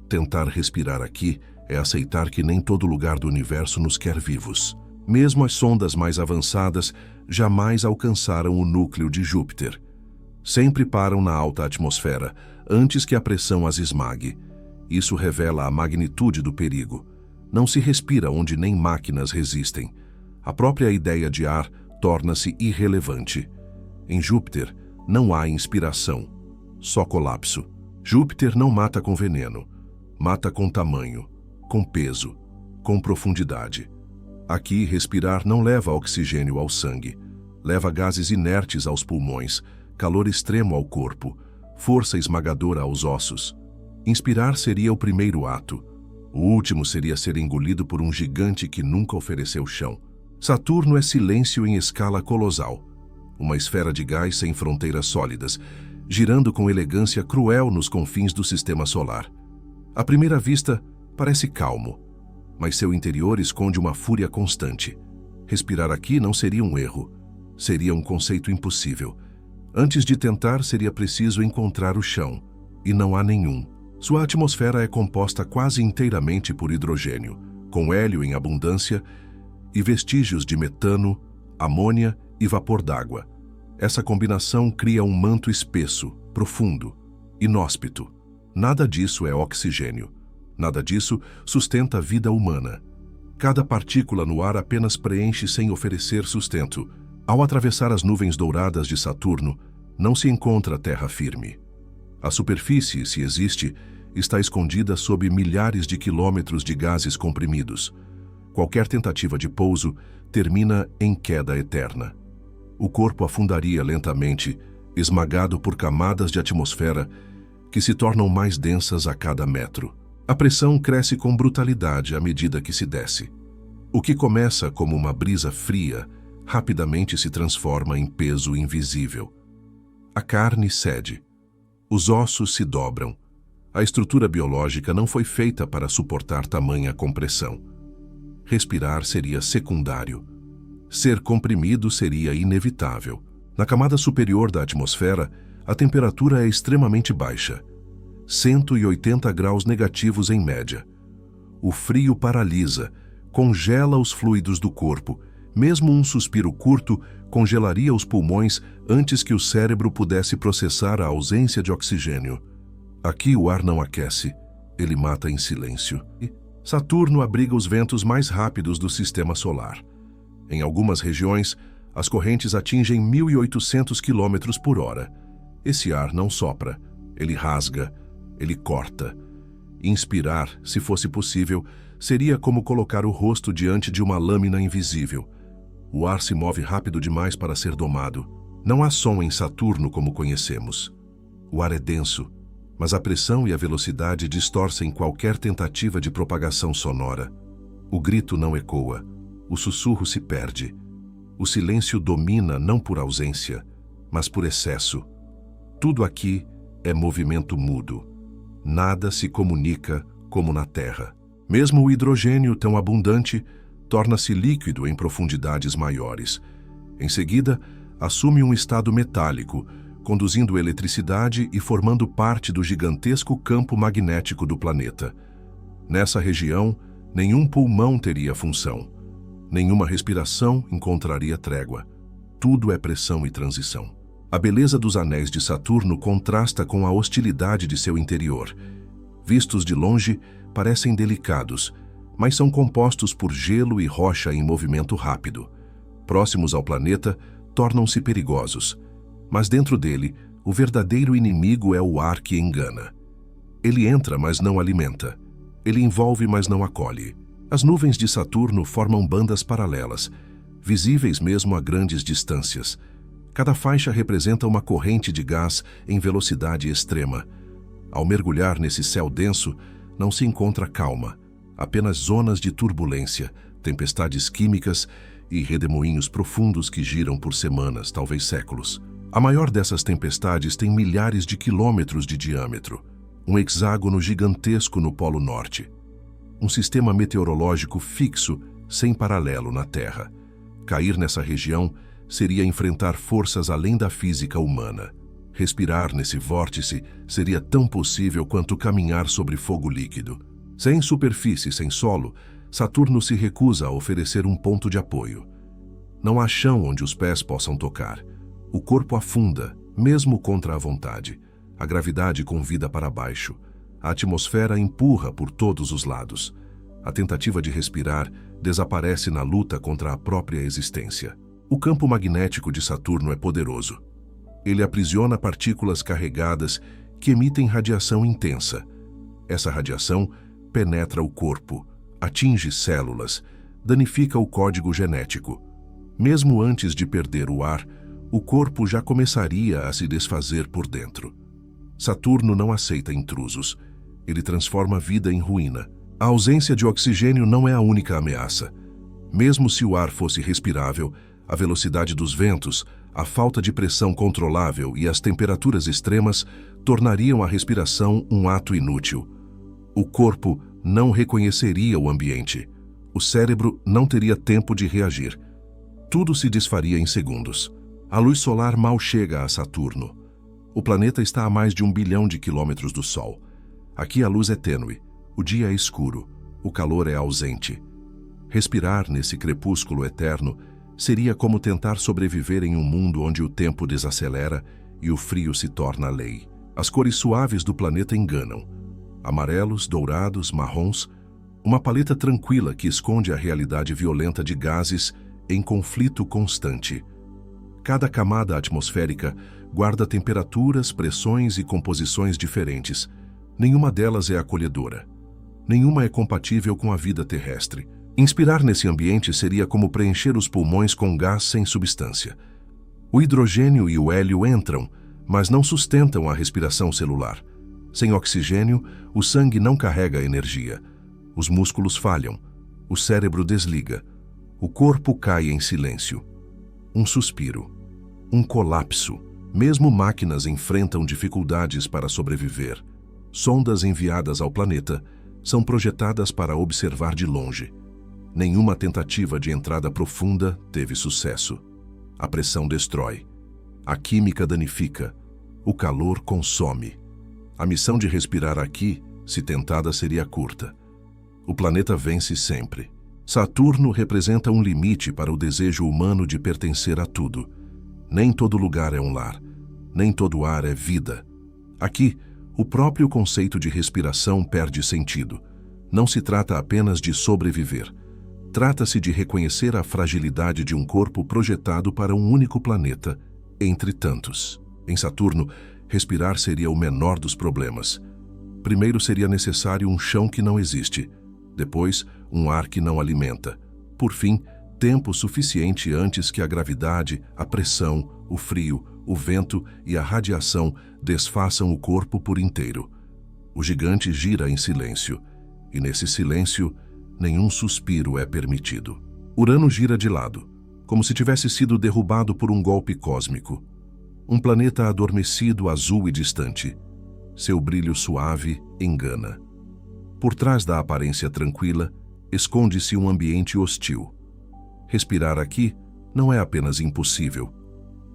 Tentar respirar aqui é aceitar que nem todo lugar do universo nos quer vivos. Mesmo as sondas mais avançadas jamais alcançaram o núcleo de Júpiter. Sempre param na alta atmosfera, antes que a pressão as esmague. Isso revela a magnitude do perigo. Não se respira onde nem máquinas resistem. A própria ideia de ar torna-se irrelevante. Em Júpiter, não há inspiração, só colapso. Júpiter não mata com veneno, mata com tamanho, com peso, com profundidade. Aqui, respirar não leva oxigênio ao sangue, leva gases inertes aos pulmões, calor extremo ao corpo, força esmagadora aos ossos. Inspirar seria o primeiro ato. O último seria ser engolido por um gigante que nunca ofereceu chão. Saturno é silêncio em escala colossal. Uma esfera de gás sem fronteiras sólidas, girando com elegância cruel nos confins do sistema solar. À primeira vista, parece calmo, mas seu interior esconde uma fúria constante. Respirar aqui não seria um erro, seria um conceito impossível. Antes de tentar, seria preciso encontrar o chão, e não há nenhum. Sua atmosfera é composta quase inteiramente por hidrogênio, com hélio em abundância e vestígios de metano, amônia e vapor d'água. Essa combinação cria um manto espesso, profundo, inóspito. Nada disso é oxigênio. Nada disso sustenta a vida humana. Cada partícula no ar apenas preenche sem oferecer sustento. Ao atravessar as nuvens douradas de Saturno, não se encontra terra firme. A superfície, se existe, está escondida sob milhares de quilômetros de gases comprimidos. Qualquer tentativa de pouso termina em queda eterna. O corpo afundaria lentamente, esmagado por camadas de atmosfera que se tornam mais densas a cada metro. A pressão cresce com brutalidade à medida que se desce. O que começa como uma brisa fria, rapidamente se transforma em peso invisível. A carne cede. Os ossos se dobram. A estrutura biológica não foi feita para suportar tamanha compressão. Respirar seria secundário. Ser comprimido seria inevitável. Na camada superior da atmosfera, a temperatura é extremamente baixa. 180 graus negativos em média. O frio paralisa, congela os fluidos do corpo. Mesmo um suspiro curto congelaria os pulmões antes que o cérebro pudesse processar a ausência de oxigênio. Aqui o ar não aquece, ele mata em silêncio. Saturno abriga os ventos mais rápidos do sistema solar. Em algumas regiões, as correntes atingem 1.800 km por hora. Esse ar não sopra, ele rasga, ele corta. Inspirar, se fosse possível, seria como colocar o rosto diante de uma lâmina invisível. O ar se move rápido demais para ser domado. Não há som em Saturno como conhecemos. O ar é denso, mas a pressão e a velocidade distorcem qualquer tentativa de propagação sonora. O grito não ecoa, o sussurro se perde. O silêncio domina não por ausência, mas por excesso. Tudo aqui é movimento mudo. Nada se comunica como na Terra. Mesmo o hidrogênio tão abundante torna-se líquido em profundidades maiores. Em seguida, assume um estado metálico, conduzindo eletricidade e formando parte do gigantesco campo magnético do planeta. Nessa região, Nenhum pulmão teria função. Nenhuma respiração encontraria trégua. Tudo é pressão e transição. A beleza dos anéis de Saturno contrasta com a hostilidade de seu interior. Vistos de longe, parecem delicados, mas são compostos por gelo e rocha em movimento rápido. Próximos ao planeta, tornam-se perigosos. Mas dentro dele, o verdadeiro inimigo é o ar que engana. Ele entra, mas não alimenta. Ele envolve, mas não acolhe. As nuvens de Saturno formam bandas paralelas, visíveis mesmo a grandes distâncias. Cada faixa representa uma corrente de gás em velocidade extrema. Ao mergulhar nesse céu denso, não se encontra calma, apenas zonas de turbulência, tempestades químicas e redemoinhos profundos que giram por semanas, talvez séculos. A maior dessas tempestades tem milhares de quilômetros de diâmetro, um hexágono gigantesco no Polo Norte. Um sistema meteorológico fixo, sem paralelo na Terra. Cair nessa região seria enfrentar forças além da física humana. Respirar nesse vórtice seria tão possível quanto caminhar sobre fogo líquido. Sem superfície, sem solo, Saturno se recusa a oferecer um ponto de apoio. Não há chão onde os pés possam tocar. O corpo afunda, mesmo contra a vontade. A gravidade convida para baixo. A atmosfera empurra por todos os lados. A tentativa de respirar desaparece na luta contra a própria existência. O campo magnético de Saturno é poderoso. Ele aprisiona partículas carregadas que emitem radiação intensa. Essa radiação penetra o corpo, atinge células, danifica o código genético. Mesmo antes de perder o ar, o corpo já começaria a se desfazer por dentro. Saturno não aceita intrusos. Ele transforma a vida em ruína. A ausência de oxigênio não é a única ameaça. Mesmo se o ar fosse respirável, a velocidade dos ventos, a falta de pressão controlável e as temperaturas extremas tornariam a respiração um ato inútil. O corpo não reconheceria o ambiente. O cérebro não teria tempo de reagir. Tudo se desfaria em segundos. A luz solar mal chega a Saturno. O planeta está a mais de 1 bilhão de quilômetros do Sol. Aqui a luz é tênue, o dia é escuro, o calor é ausente. Respirar nesse crepúsculo eterno seria como tentar sobreviver em um mundo onde o tempo desacelera e o frio se torna lei. As cores suaves do planeta enganam. Amarelos, dourados, marrons, uma paleta tranquila que esconde a realidade violenta de gases em conflito constante. Cada camada atmosférica guarda temperaturas, pressões e composições diferentes. Nenhuma delas é acolhedora. Nenhuma é compatível com a vida terrestre. Inspirar nesse ambiente seria como preencher os pulmões com gás sem substância. O hidrogênio e o hélio entram, mas não sustentam a respiração celular. Sem oxigênio, o sangue não carrega energia. Os músculos falham. O cérebro desliga. O corpo cai em silêncio. Um suspiro. Um colapso. Mesmo máquinas enfrentam dificuldades para sobreviver. Sondas enviadas ao planeta são projetadas para observar de longe. Nenhuma tentativa de entrada profunda teve sucesso. A pressão destrói. A química danifica. O calor consome. A missão de respirar aqui, se tentada, seria curta. O planeta vence sempre. Saturno representa um limite para o desejo humano de pertencer a tudo. Nem todo lugar é um lar. Nem todo ar é vida. Aqui, o próprio conceito de respiração perde sentido. Não se trata apenas de sobreviver. Trata-se de reconhecer a fragilidade de um corpo projetado para um único planeta, entre tantos. Em Saturno, respirar seria o menor dos problemas. Primeiro seria necessário um chão que não existe. Depois, um ar que não alimenta. Por fim, tempo suficiente antes que a gravidade, a pressão, o frio, o vento e a radiação desfaçam o corpo por inteiro. O gigante gira em silêncio, e nesse silêncio, nenhum suspiro é permitido. Urano gira de lado, como se tivesse sido derrubado por um golpe cósmico. Um planeta adormecido, azul e distante. Seu brilho suave engana. Por trás da aparência tranquila, esconde-se um ambiente hostil. Respirar aqui não é apenas impossível.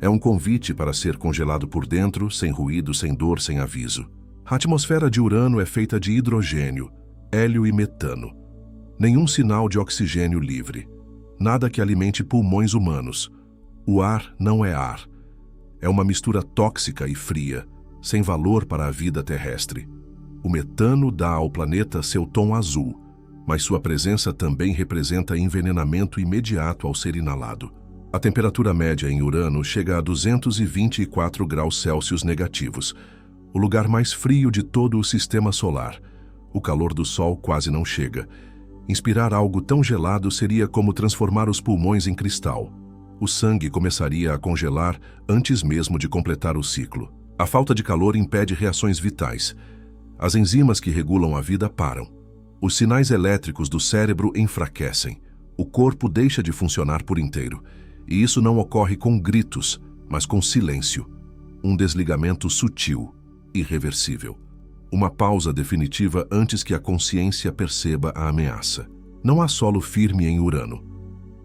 É um convite para ser congelado por dentro, sem ruído, sem dor, sem aviso. A atmosfera de Urano é feita de hidrogênio, hélio e metano. Nenhum sinal de oxigênio livre. Nada que alimente pulmões humanos. O ar não é ar. É uma mistura tóxica e fria, sem valor para a vida terrestre. O metano dá ao planeta seu tom azul, mas sua presença também representa envenenamento imediato ao ser inalado. A temperatura média em Urano chega a 224 graus Celsius negativos, o lugar mais frio de todo o sistema solar. O calor do Sol quase não chega. Inspirar algo tão gelado seria como transformar os pulmões em cristal. O sangue começaria a congelar antes mesmo de completar o ciclo. A falta de calor impede reações vitais. As enzimas que regulam a vida param. Os sinais elétricos do cérebro enfraquecem. O corpo deixa de funcionar por inteiro. E isso não ocorre com gritos, mas com silêncio. Um desligamento sutil, irreversível. Uma pausa definitiva antes que a consciência perceba a ameaça. Não há solo firme em Urano.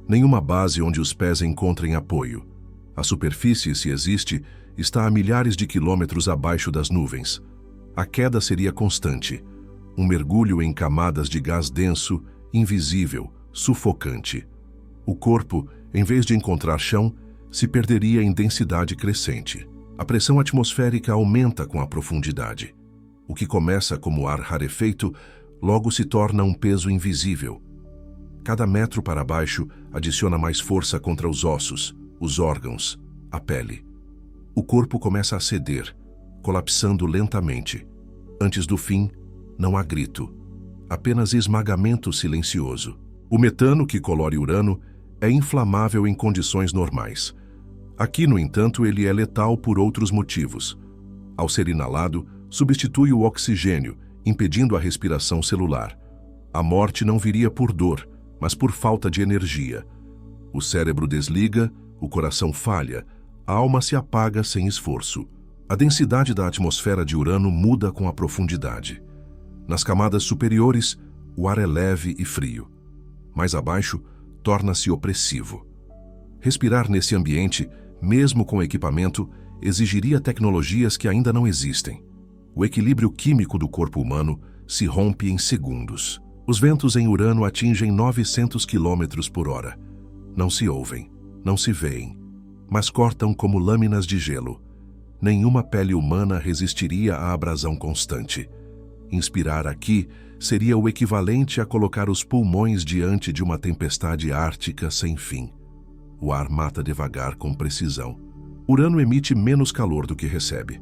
Nenhuma base onde os pés encontrem apoio. A superfície, se existe, está a milhares de quilômetros abaixo das nuvens. A queda seria constante. Um mergulho em camadas de gás denso, invisível, sufocante. O corpo, em vez de encontrar chão, se perderia em densidade crescente. A pressão atmosférica aumenta com a profundidade. O que começa como ar rarefeito, logo se torna um peso invisível. Cada metro para baixo adiciona mais força contra os ossos, os órgãos, a pele. O corpo começa a ceder, colapsando lentamente. Antes do fim, não há grito, apenas esmagamento silencioso. O metano que colore Urano é inflamável em condições normais. Aqui, no entanto, ele é letal por outros motivos. Ao ser inalado, substitui o oxigênio, impedindo a respiração celular. A morte não viria por dor, mas por falta de energia. O cérebro desliga, o coração falha, a alma se apaga sem esforço. A densidade da atmosfera de Urano muda com a profundidade. Nas camadas superiores, o ar é leve e frio. Mais abaixo, torna-se opressivo. Respirar nesse ambiente, mesmo com equipamento, exigiria tecnologias que ainda não existem. O equilíbrio químico do corpo humano se rompe em segundos. Os ventos em Urano atingem 900 km por hora. Não se ouvem, não se veem, mas cortam como lâminas de gelo. Nenhuma pele humana resistiria à abrasão constante. Inspirar aqui seria o equivalente a colocar os pulmões diante de uma tempestade ártica sem fim. O ar mata devagar com precisão. Urano emite menos calor do que recebe.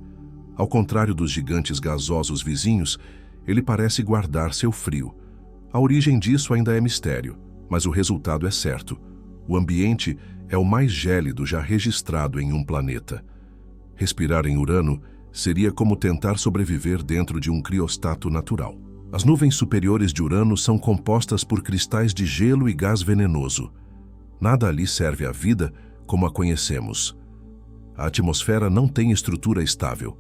Ao contrário dos gigantes gasosos vizinhos, ele parece guardar seu frio. A origem disso ainda é mistério, mas o resultado é certo. O ambiente é o mais gélido já registrado em um planeta. Respirar em Urano seria como tentar sobreviver dentro de um criostato natural. As nuvens superiores de Urano são compostas por cristais de gelo e gás venenoso. Nada ali serve à vida como a conhecemos. A atmosfera não tem estrutura estável.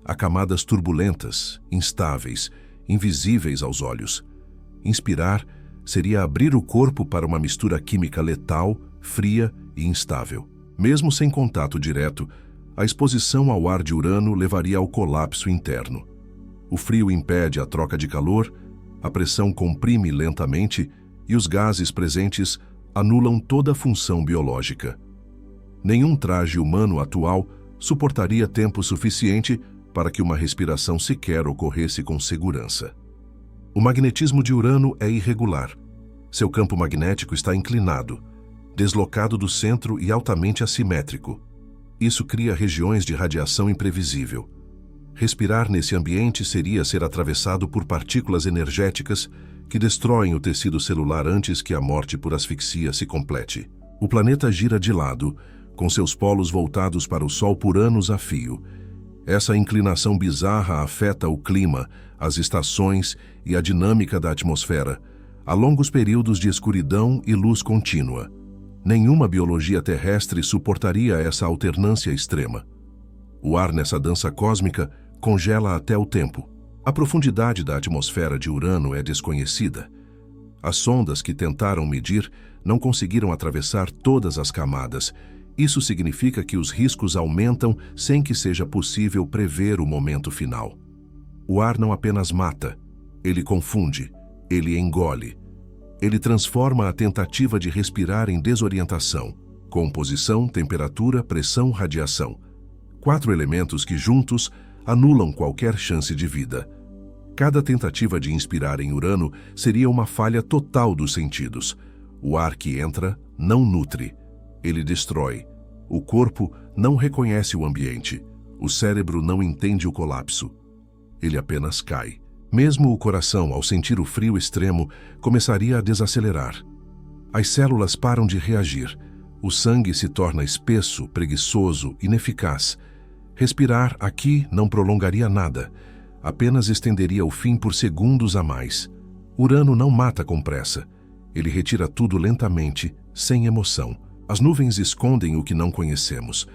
Há camadas turbulentas, instáveis, invisíveis aos olhos. Inspirar seria abrir o corpo para uma mistura química letal, fria e instável. Mesmo sem contato direto, a exposição ao ar de Urano levaria ao colapso interno. O frio impede a troca de calor, a pressão comprime lentamente e os gases presentes anulam toda a função biológica. Nenhum traje humano atual suportaria tempo suficiente para que uma respiração sequer ocorresse com segurança. O magnetismo de Urano é irregular. Seu campo magnético está inclinado, deslocado do centro e altamente assimétrico. Isso cria regiões de radiação imprevisível. Respirar nesse ambiente seria ser atravessado por partículas energéticas que destroem o tecido celular antes que a morte por asfixia se complete. O planeta gira de lado, com seus polos voltados para o Sol por anos a fio. Essa inclinação bizarra afeta o clima, as estações e a dinâmica da atmosfera, a longos períodos de escuridão e luz contínua. Nenhuma biologia terrestre suportaria essa alternância extrema. O ar nessa dança cósmica congela até o tempo. A profundidade da atmosfera de Urano é desconhecida. As sondas que tentaram medir não conseguiram atravessar todas as camadas. Isso significa que os riscos aumentam sem que seja possível prever o momento final. O ar não apenas mata, ele confunde, ele engole. Ele transforma a tentativa de respirar em desorientação: composição, temperatura, pressão, radiação. 4 elementos que juntos anulam qualquer chance de vida. Cada tentativa de inspirar em Urano seria uma falha total dos sentidos. O ar que entra não nutre, ele destrói. O corpo não reconhece o ambiente. O cérebro não entende o colapso. Ele apenas cai. Mesmo o coração, ao sentir o frio extremo, começaria a desacelerar. As células param de reagir. O sangue se torna espesso, preguiçoso, ineficaz. Respirar aqui não prolongaria nada, apenas estenderia o fim por segundos a mais. Urano não mata com pressa. Ele retira tudo lentamente, sem emoção. As nuvens escondem o que não conhecemos.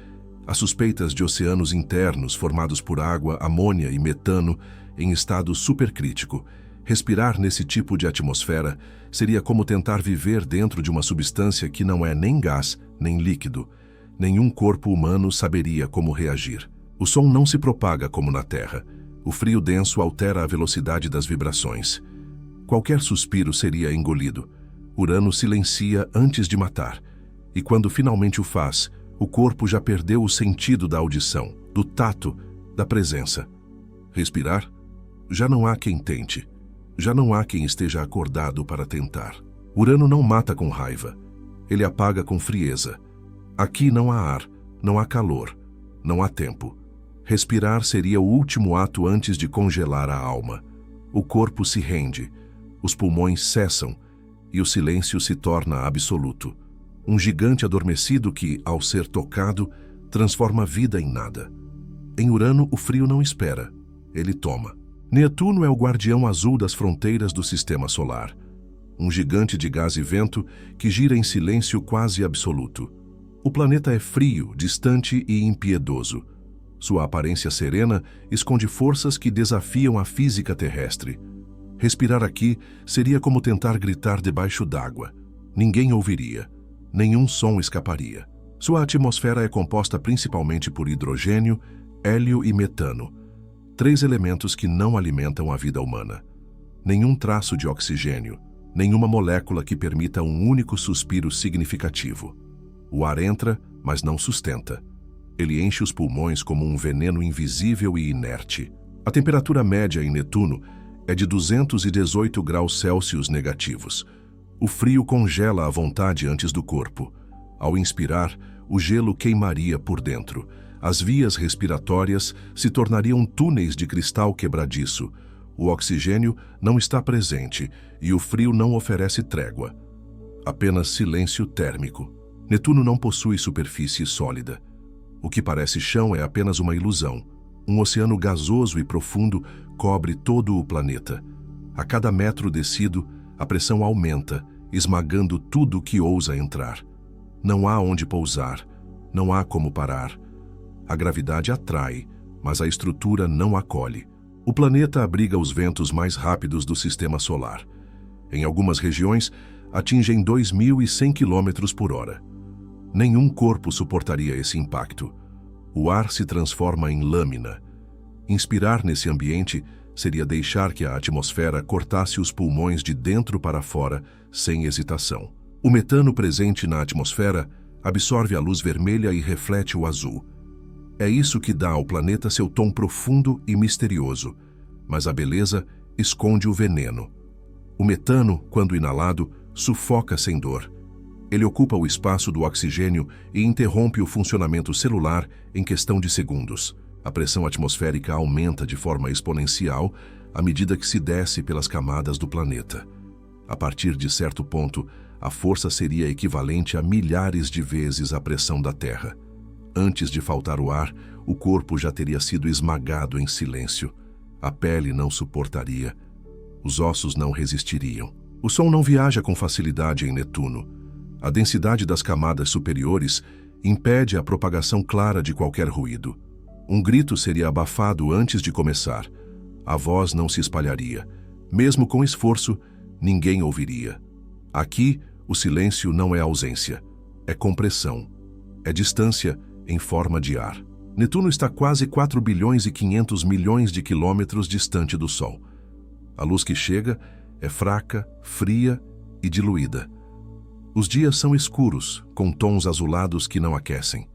As suspeitas de oceanos internos formados por água, amônia e metano em estado supercrítico. Respirar nesse tipo de atmosfera seria como tentar viver dentro de uma substância que não é nem gás, nem líquido. Nenhum corpo humano saberia como reagir. O som não se propaga como na Terra. O frio denso altera a velocidade das vibrações. Qualquer suspiro seria engolido. Urano silencia antes de matar. E quando finalmente o faz, o corpo já perdeu o sentido da audição, do tato, da presença. Respirar? Já não há quem tente. Já não há quem esteja acordado para tentar. Urano não mata com raiva. Ele apaga com frieza. Aqui não há ar, não há calor, não há tempo. Respirar seria o último ato antes de congelar a alma. O corpo se rende, os pulmões cessam e o silêncio se torna absoluto. Um gigante adormecido que, ao ser tocado, transforma a vida em nada. Em Urano, o frio não espera, ele toma. Netuno é o guardião azul das fronteiras do sistema solar. Um gigante de gás e vento que gira em silêncio quase absoluto. O planeta é frio, distante e impiedoso. Sua aparência serena esconde forças que desafiam a física terrestre. Respirar aqui seria como tentar gritar debaixo d'água. Ninguém ouviria. Nenhum som escaparia. Sua atmosfera é composta principalmente por hidrogênio, hélio e metano. 3 elementos que não alimentam a vida humana. Nenhum traço de oxigênio, nenhuma molécula que permita um único suspiro significativo. O ar entra, mas não sustenta. Ele enche os pulmões como um veneno invisível e inerte. A temperatura média em Netuno é de 218 graus Celsius negativos. O frio congela a vontade antes do corpo. Ao inspirar, o gelo queimaria por dentro. As vias respiratórias se tornariam túneis de cristal quebradiço. O oxigênio não está presente e o frio não oferece trégua. Apenas silêncio térmico. Netuno não possui superfície sólida. O que parece chão é apenas uma ilusão. Um oceano gasoso e profundo cobre todo o planeta. A cada metro descido, a pressão aumenta, esmagando tudo que ousa entrar. Não há onde pousar, não há como parar. A gravidade atrai, mas a estrutura não acolhe. O planeta abriga os ventos mais rápidos do sistema solar. Em algumas regiões, atingem 2.100 km por hora. Nenhum corpo suportaria esse impacto. O ar se transforma em lâmina. Inspirar nesse ambiente seria deixar que a atmosfera cortasse os pulmões de dentro para fora, sem hesitação. O metano presente na atmosfera absorve a luz vermelha e reflete o azul. É isso que dá ao planeta seu tom profundo e misterioso, mas a beleza esconde o veneno. O metano, quando inalado, sufoca sem dor. Ele ocupa o espaço do oxigênio e interrompe o funcionamento celular em questão de segundos. A pressão atmosférica aumenta de forma exponencial à medida que se desce pelas camadas do planeta. A partir de certo ponto, a força seria equivalente a milhares de vezes a pressão da Terra. Antes de faltar o ar, o corpo já teria sido esmagado em silêncio. A pele não suportaria. Os ossos não resistiriam. O som não viaja com facilidade em Netuno. A densidade das camadas superiores impede a propagação clara de qualquer ruído. Um grito seria abafado antes de começar. A voz não se espalharia. Mesmo com esforço, ninguém ouviria. Aqui, o silêncio não é ausência, é compressão, é distância em forma de ar. Netuno está quase 4 bilhões e 500 milhões de quilômetros distante do Sol. A luz que chega é fraca, fria e diluída. Os dias são escuros, com tons azulados que não aquecem.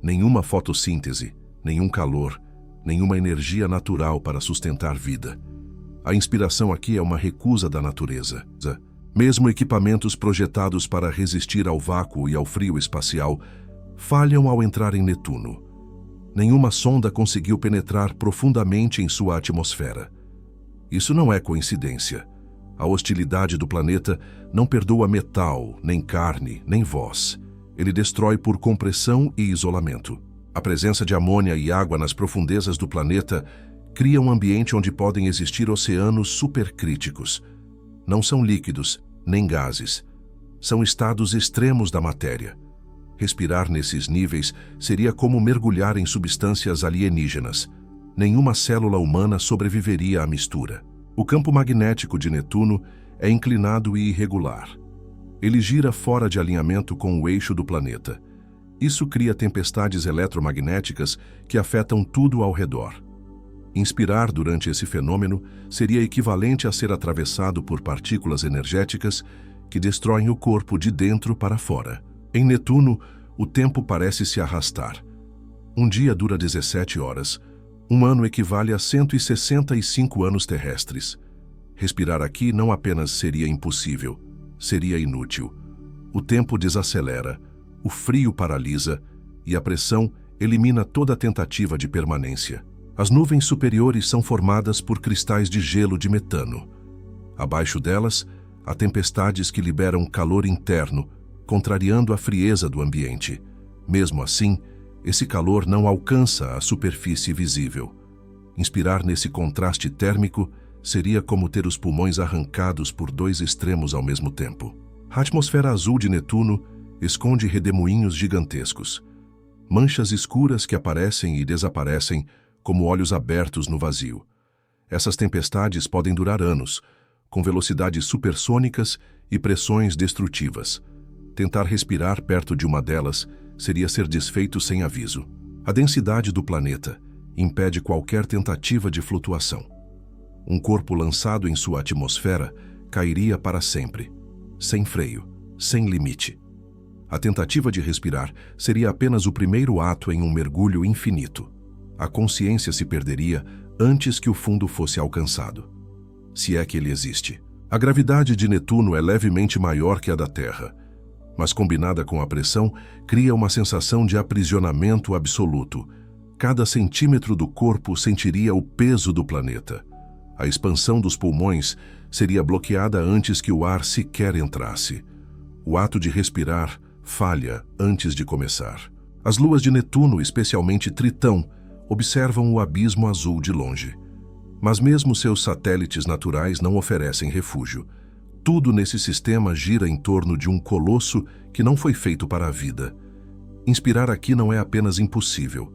Nenhuma fotossíntese, nenhum calor, nenhuma energia natural para sustentar vida. A inspiração aqui é uma recusa da natureza. Mesmo equipamentos projetados para resistir ao vácuo e ao frio espacial falham ao entrar em Netuno. Nenhuma sonda conseguiu penetrar profundamente em sua atmosfera. Isso não é coincidência. A hostilidade do planeta não perdoa metal, nem carne, nem voz. Ele destrói por compressão e isolamento. A presença de amônia e água nas profundezas do planeta cria um ambiente onde podem existir oceanos supercríticos. Não são líquidos, nem gases. São estados extremos da matéria. Respirar nesses níveis seria como mergulhar em substâncias alienígenas. Nenhuma célula humana sobreviveria à mistura. O campo magnético de Netuno é inclinado e irregular. Ele gira fora de alinhamento com o eixo do planeta. Isso cria tempestades eletromagnéticas que afetam tudo ao redor. Inspirar durante esse fenômeno seria equivalente a ser atravessado por partículas energéticas que destroem o corpo de dentro para fora. Em Netuno, o tempo parece se arrastar. Um dia dura 17 horas. Um ano equivale a 165 anos terrestres. Respirar aqui não apenas seria impossível, seria inútil. O tempo desacelera, o frio paralisa e a pressão elimina toda tentativa de permanência. As nuvens superiores são formadas por cristais de gelo de metano. Abaixo delas, há tempestades que liberam calor interno, contrariando a frieza do ambiente. Mesmo assim, esse calor não alcança a superfície visível. Inspirar nesse contraste térmico seria como ter os pulmões arrancados por dois extremos ao mesmo tempo. A atmosfera azul de Netuno esconde redemoinhos gigantescos, manchas escuras que aparecem e desaparecem como olhos abertos no vazio. Essas tempestades podem durar anos, com velocidades supersônicas e pressões destrutivas. Tentar respirar perto de uma delas seria ser desfeito sem aviso. A densidade do planeta impede qualquer tentativa de flutuação. Um corpo lançado em sua atmosfera cairia para sempre, sem freio, sem limite. A tentativa de respirar seria apenas o primeiro ato em um mergulho infinito. A consciência se perderia antes que o fundo fosse alcançado, se é que ele existe. A gravidade de Netuno é levemente maior que a da Terra, mas combinada com a pressão, cria uma sensação de aprisionamento absoluto. Cada centímetro do corpo sentiria o peso do planeta. A expansão dos pulmões seria bloqueada antes que o ar sequer entrasse. O ato de respirar falha antes de começar. As luas de Netuno, especialmente Tritão, observam o abismo azul de longe. Mas mesmo seus satélites naturais não oferecem refúgio. Tudo nesse sistema gira em torno de um colosso que não foi feito para a vida. Inspirar aqui não é apenas impossível,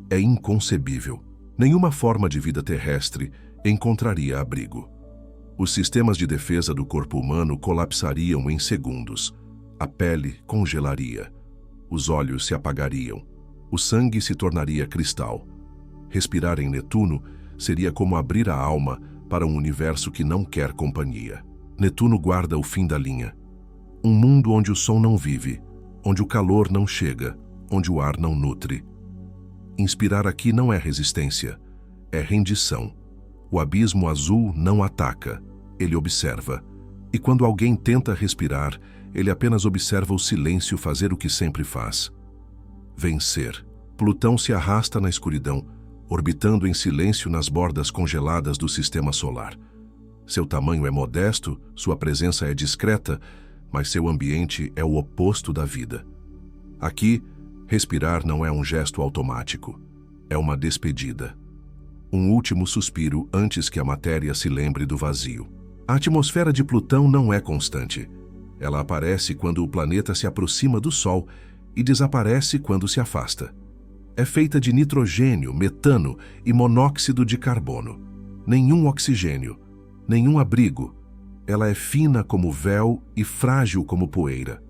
é inconcebível. Nenhuma forma de vida terrestre encontraria abrigo. Os sistemas de defesa do corpo humano colapsariam em segundos. A pele congelaria. Os olhos se apagariam. O sangue se tornaria cristal. Respirar em Netuno seria como abrir a alma para um universo que não quer companhia. Netuno guarda o fim da linha. Um mundo onde o som não vive, onde o calor não chega, onde o ar não nutre. Inspirar aqui não é resistência, é rendição. O abismo azul não ataca, ele observa. E quando alguém tenta respirar, ele apenas observa o silêncio fazer o que sempre faz. Vencer. Plutão se arrasta na escuridão, orbitando em silêncio nas bordas congeladas do sistema solar. Seu tamanho é modesto, sua presença é discreta, mas seu ambiente é o oposto da vida. Aqui, respirar não é um gesto automático, é uma despedida. Um último suspiro antes que a matéria se lembre do vazio. A atmosfera de Plutão não é constante. Ela aparece quando o planeta se aproxima do Sol e desaparece quando se afasta. É feita de nitrogênio, metano e monóxido de carbono. Nenhum oxigênio. Nenhum abrigo. Ela é fina como véu e frágil como poeira.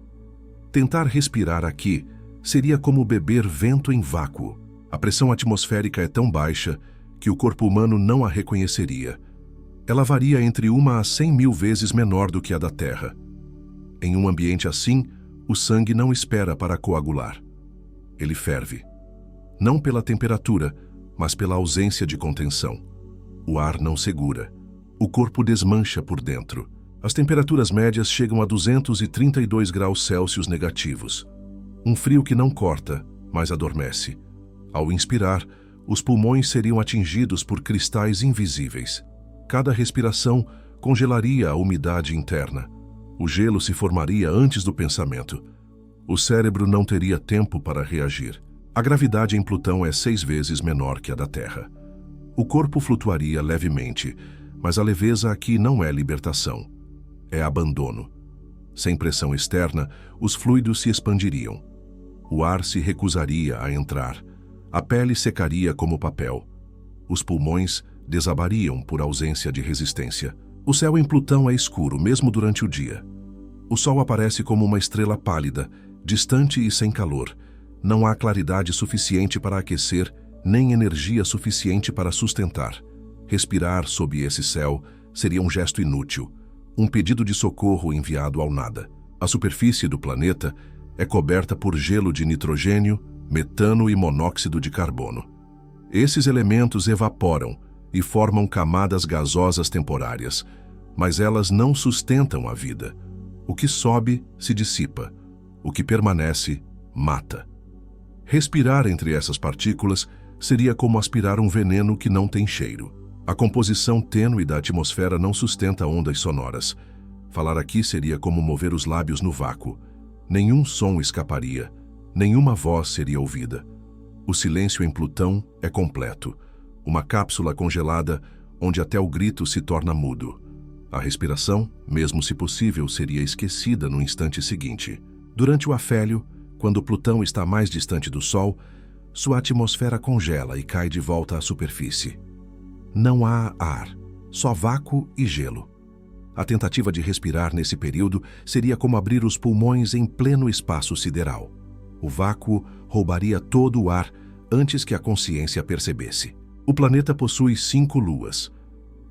Tentar respirar aqui seria como beber vento em vácuo. A pressão atmosférica é tão baixa que o corpo humano não a reconheceria. Ela varia entre 1 a 100 mil vezes menor do que a da Terra. Em um ambiente assim, o sangue não espera para coagular. Ele ferve. Não pela temperatura, mas pela ausência de contenção. O ar não segura. O corpo desmancha por dentro. As temperaturas médias chegam a 232 graus Celsius negativos. Um frio que não corta, mas adormece. Ao inspirar, os pulmões seriam atingidos por cristais invisíveis. Cada respiração congelaria a umidade interna. O gelo se formaria antes do pensamento. O cérebro não teria tempo para reagir. A gravidade em Plutão é 6 vezes menor que a da Terra. O corpo flutuaria levemente, mas a leveza aqui não é libertação. É abandono. Sem pressão externa, os fluidos se expandiriam. O ar se recusaria a entrar. A pele secaria como papel. Os pulmões desabariam por ausência de resistência. O céu em Plutão é escuro, mesmo durante o dia. O Sol aparece como uma estrela pálida, distante e sem calor. Não há claridade suficiente para aquecer, nem energia suficiente para sustentar. Respirar sob esse céu seria um gesto inútil, um pedido de socorro enviado ao nada. A superfície do planeta é coberta por gelo de nitrogênio, metano e monóxido de carbono. Esses elementos evaporam e formam camadas gasosas temporárias, mas elas não sustentam a vida. O que sobe se dissipa, o que permanece mata. Respirar entre essas partículas seria como aspirar um veneno que não tem cheiro. A composição tênue da atmosfera não sustenta ondas sonoras. Falar aqui seria como mover os lábios no vácuo. Nenhum som escaparia, nenhuma voz seria ouvida. O silêncio em Plutão é completo, uma cápsula congelada onde até o grito se torna mudo. A respiração, mesmo se possível, seria esquecida no instante seguinte. Durante o afélio, quando Plutão está mais distante do Sol, sua atmosfera congela e cai de volta à superfície. Não há ar, só vácuo e gelo. A tentativa de respirar nesse período seria como abrir os pulmões em pleno espaço sideral. O vácuo roubaria todo o ar antes que a consciência percebesse. O planeta possui 5 luas.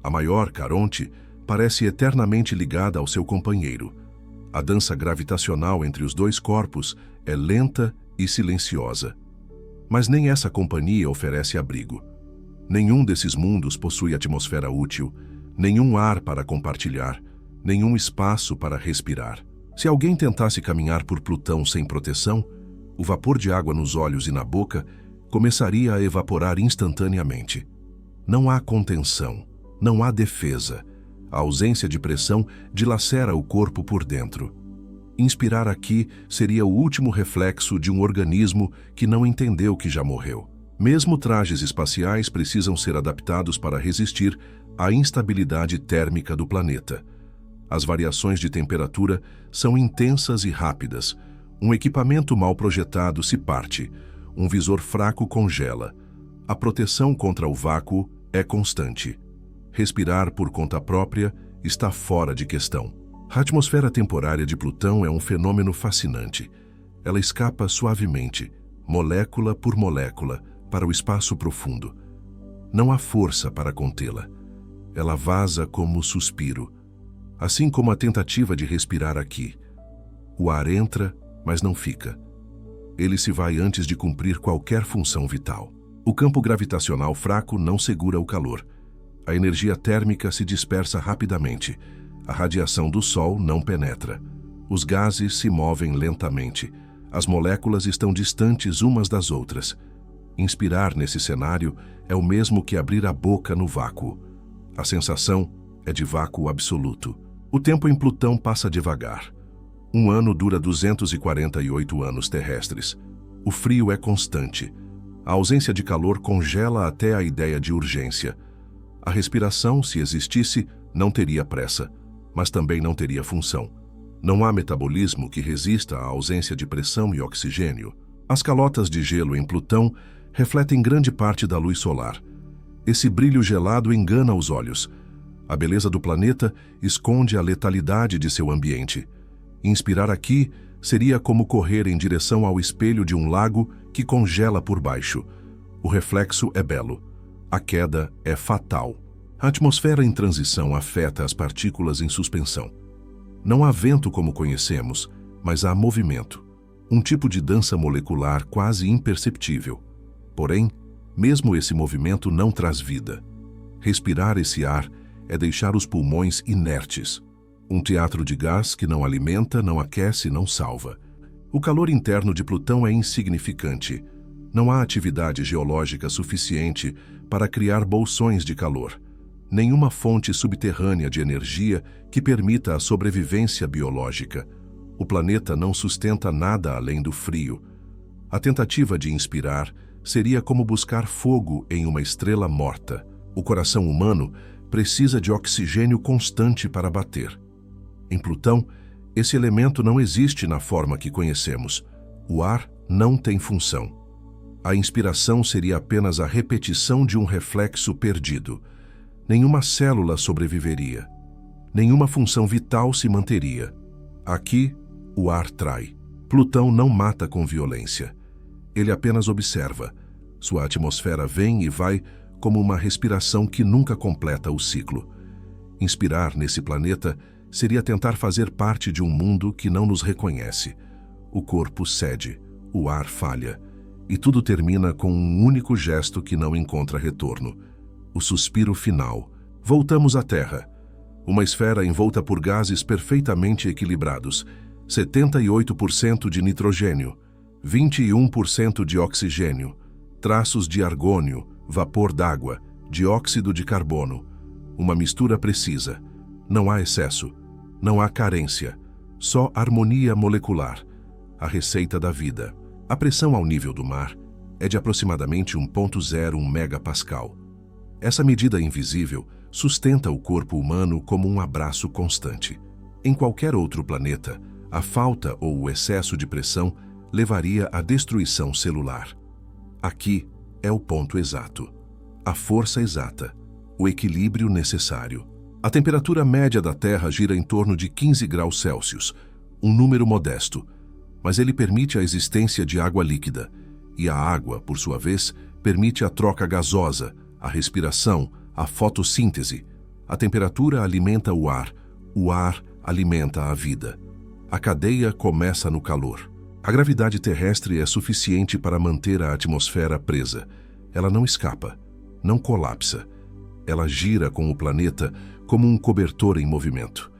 A maior, Caronte, parece eternamente ligada ao seu companheiro. A dança gravitacional entre os dois corpos é lenta e silenciosa. Mas nem essa companhia oferece abrigo. Nenhum desses mundos possui atmosfera útil, nenhum ar para compartilhar, nenhum espaço para respirar. Se alguém tentasse caminhar por Plutão sem proteção, o vapor de água nos olhos e na boca começaria a evaporar instantaneamente. Não há contenção, não há defesa. A ausência de pressão dilacera o corpo por dentro. Inspirar aqui seria o último reflexo de um organismo que não entendeu que já morreu. Mesmo trajes espaciais precisam ser adaptados para resistir à instabilidade térmica do planeta. As variações de temperatura são intensas e rápidas. Um equipamento mal projetado se parte. Um visor fraco congela. A proteção contra o vácuo é constante. Respirar por conta própria está fora de questão. A atmosfera temporária de Plutão é um fenômeno fascinante. Ela escapa suavemente, molécula por molécula, para o espaço profundo. Não há força para contê-la. Ela vaza como suspiro, assim como a tentativa de respirar aqui. O ar entra, mas não fica. Ele se vai antes de cumprir qualquer função vital. O campo gravitacional fraco não segura o calor. A energia térmica se dispersa rapidamente. A radiação do Sol não penetra. Os gases se movem lentamente. As moléculas estão distantes umas das outras. Inspirar nesse cenário é o mesmo que abrir a boca no vácuo. A sensação é de vácuo absoluto. O tempo em Plutão passa devagar. Um ano dura 248 anos terrestres. O frio é constante. A ausência de calor congela até a ideia de urgência. A respiração, se existisse, não teria pressa, mas também não teria função. Não há metabolismo que resista à ausência de pressão e oxigênio. As calotas de gelo em Plutão refletem grande parte da luz solar. Esse brilho gelado engana os olhos. A beleza do planeta esconde a letalidade de seu ambiente. Inspirar aqui seria como correr em direção ao espelho de um lago que congela por baixo. O reflexo é belo. A queda é fatal. A atmosfera em transição afeta as partículas em suspensão. Não há vento como conhecemos, mas há movimento, um tipo de dança molecular quase imperceptível. Porém, mesmo esse movimento não traz vida. Respirar esse ar é deixar os pulmões inertes. Um teatro de gás que não alimenta, não aquece, não salva. O calor interno de Plutão é insignificante. Não há atividade geológica suficiente para criar bolsões de calor. Nenhuma fonte subterrânea de energia que permita a sobrevivência biológica. O planeta não sustenta nada além do frio. A tentativa de inspirar seria como buscar fogo em uma estrela morta. O coração humano precisa de oxigênio constante para bater. Em Plutão, esse elemento não existe na forma que conhecemos. O ar não tem função. A inspiração seria apenas a repetição de um reflexo perdido. Nenhuma célula sobreviveria. Nenhuma função vital se manteria. Aqui, o ar trai. Plutão não mata com violência. Ele apenas observa. Sua atmosfera vem e vai como uma respiração que nunca completa o ciclo. Inspirar nesse planeta seria tentar fazer parte de um mundo que não nos reconhece. O corpo cede, o ar falha, e tudo termina com um único gesto que não encontra retorno. O suspiro final. Voltamos à Terra. Uma esfera envolta por gases perfeitamente equilibrados, 78% de nitrogênio, 21% de oxigênio, traços de argônio, vapor d'água, dióxido de carbono. Uma mistura precisa. Não há excesso, não há carência, só harmonia molecular. A receita da vida. A pressão ao nível do mar é de aproximadamente 1,01 megapascal. Essa medida invisível sustenta o corpo humano como um abraço constante. Em qualquer outro planeta, a falta ou o excesso de pressão levaria à destruição celular. Aqui é o ponto exato, a força exata, o equilíbrio necessário. A temperatura média da Terra gira em torno de 15 graus Celsius, um número modesto, mas ele permite a existência de água líquida, e a água, por sua vez, permite a troca gasosa, a respiração, a fotossíntese. A temperatura alimenta o ar alimenta a vida. A cadeia começa no calor. A gravidade terrestre é suficiente para manter a atmosfera presa. Ela não escapa, não colapsa. Ela gira com o planeta como um cobertor em movimento.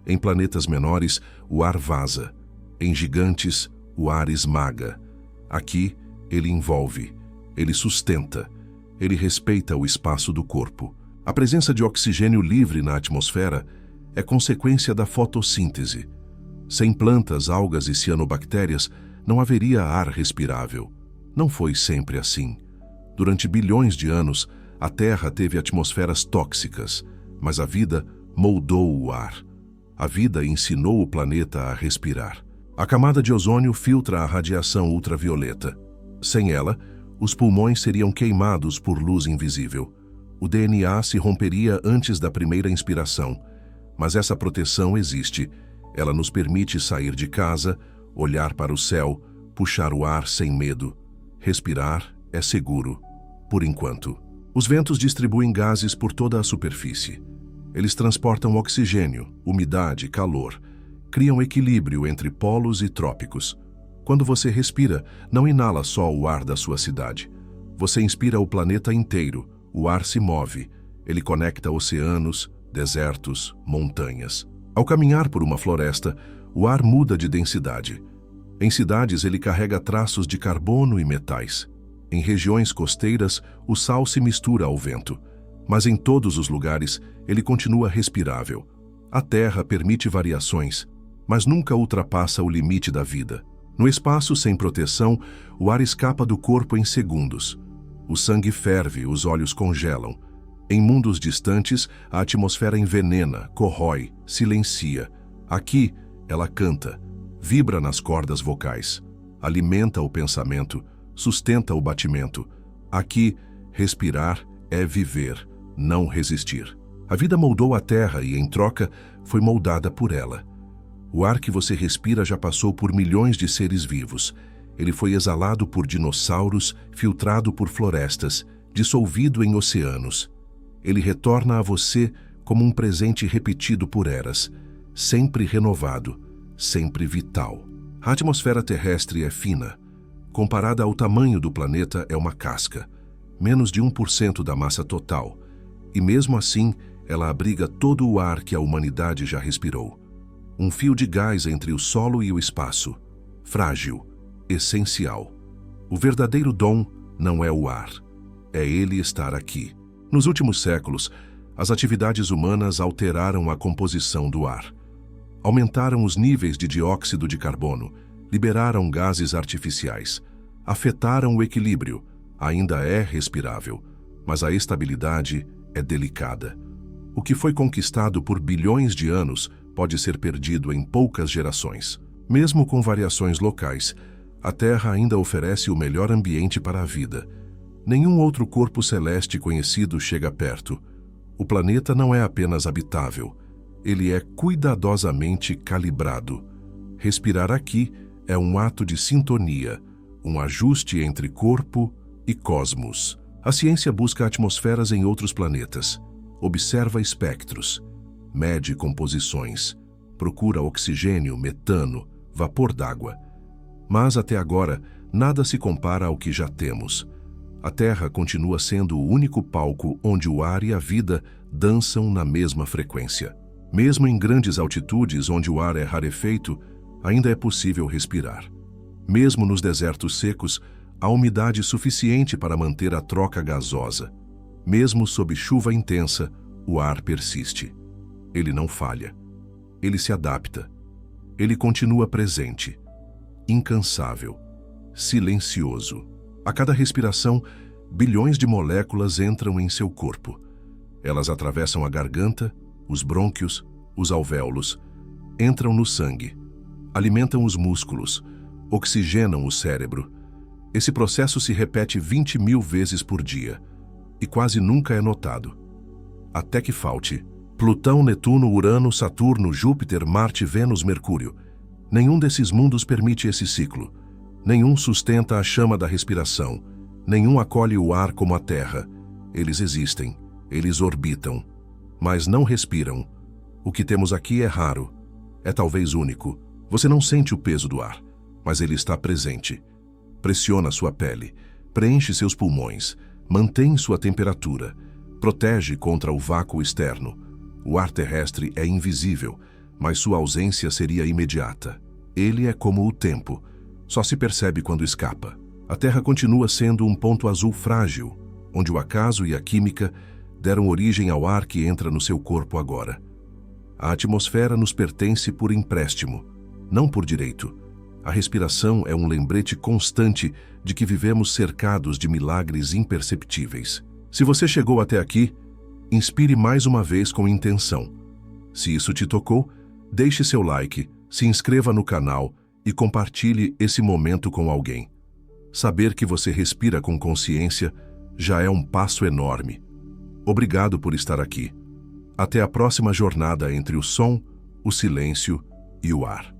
Em planetas menores, o ar vaza. Em gigantes, o ar esmaga. Aqui, ele envolve, ele sustenta, ele respeita o espaço do corpo. A presença de oxigênio livre na atmosfera é consequência da fotossíntese. Sem plantas, algas e cianobactérias, não haveria ar respirável. Não foi sempre assim. Durante bilhões de anos, a Terra teve atmosferas tóxicas, mas a vida moldou o ar. A vida ensinou o planeta a respirar. A camada de ozônio filtra a radiação ultravioleta. Sem ela, os pulmões seriam queimados por luz invisível. O DNA se romperia antes da primeira inspiração, mas essa proteção existe. Ela nos permite sair de casa, olhar para o céu, puxar o ar sem medo. Respirar é seguro, por enquanto. Os ventos distribuem gases por toda a superfície. Eles transportam oxigênio, umidade, calor. Criam equilíbrio entre polos e trópicos. Quando você respira, não inala só o ar da sua cidade. Você inspira o planeta inteiro. O ar se move. Ele conecta oceanos, desertos, montanhas. Ao caminhar por uma floresta, o ar muda de densidade. Em cidades, ele carrega traços de carbono e metais. Em regiões costeiras, o sal se mistura ao vento. Mas em todos os lugares, ele continua respirável. A Terra permite variações, mas nunca ultrapassa o limite da vida. No espaço sem proteção, o ar escapa do corpo em segundos. O sangue ferve, os olhos congelam. Em mundos distantes, a atmosfera envenena, corrói, silencia. Aqui, ela canta, vibra nas cordas vocais, alimenta o pensamento, sustenta o batimento. Aqui, respirar é viver, não resistir. A vida moldou a Terra e, em troca, foi moldada por ela. O ar que você respira já passou por milhões de seres vivos. Ele foi exalado por dinossauros, filtrado por florestas, dissolvido em oceanos. Ele retorna a você como um presente repetido por eras. sempre renovado, sempre vital. A atmosfera terrestre é fina. Comparada ao tamanho do planeta, é uma casca, menos de 1% da massa total, e mesmo assim ela abriga todo o ar que a humanidade já respirou. Um fio de gás entre o solo e o espaço, frágil, essencial. O verdadeiro dom não é o ar, é ele estar aqui. Nos últimos séculos, as atividades humanas alteraram a composição do ar. Aumentaram os níveis de dióxido de carbono, liberaram gases artificiais, afetaram o equilíbrio. Ainda é respirável, mas a estabilidade é delicada. O que foi conquistado por bilhões de anos pode ser perdido em poucas gerações. Mesmo com variações locais, a Terra ainda oferece o melhor ambiente para a vida. Nenhum outro corpo celeste conhecido chega perto. O planeta não é apenas habitável, ele é cuidadosamente calibrado. Respirar aqui é um ato de sintonia, um ajuste entre corpo e cosmos. A ciência busca atmosferas em outros planetas, observa espectros, mede composições, procura oxigênio, metano, vapor d'água. Mas até agora, nada se compara ao que já temos. A Terra continua sendo o único palco onde o ar e a vida dançam na mesma frequência. Mesmo em grandes altitudes onde o ar é rarefeito, ainda é possível respirar. Mesmo nos desertos secos, há umidade suficiente para manter a troca gasosa. Mesmo sob chuva intensa, o ar persiste. Ele não falha. Ele se adapta. Ele continua presente, incansável, silencioso. A cada respiração, bilhões de moléculas entram em seu corpo. Elas atravessam a garganta, os brônquios, os alvéolos, entram no sangue, alimentam os músculos, oxigenam o cérebro. Esse processo se repete 20.000 vezes por dia e quase nunca é notado. Até que falte. Plutão, Netuno, Urano, Saturno, Júpiter, Marte, Vênus, Mercúrio. Nenhum desses mundos permite esse ciclo. Nenhum sustenta a chama da respiração. Nenhum acolhe o ar como a Terra. Eles existem, eles orbitam, mas não respiram. O que temos aqui é raro, é talvez único. Você não sente o peso do ar, mas ele está presente. Pressiona sua pele, preenche seus pulmões, mantém sua temperatura, protege contra o vácuo externo. O ar terrestre é invisível, mas sua ausência seria imediata. Ele é como o tempo, só se percebe quando escapa. A Terra continua sendo um ponto azul frágil, onde o acaso e a química deram origem ao ar que entra no seu corpo agora. A atmosfera nos pertence por empréstimo, não por direito. A respiração é um lembrete constante de que vivemos cercados de milagres imperceptíveis. Se você chegou até aqui, inspire mais uma vez com intenção. Se isso te tocou, deixe seu like, se inscreva no canal e compartilhe esse momento com alguém. Saber que você respira com consciência já é um passo enorme. Obrigado por estar aqui. Até a próxima jornada entre o som, o silêncio e o ar.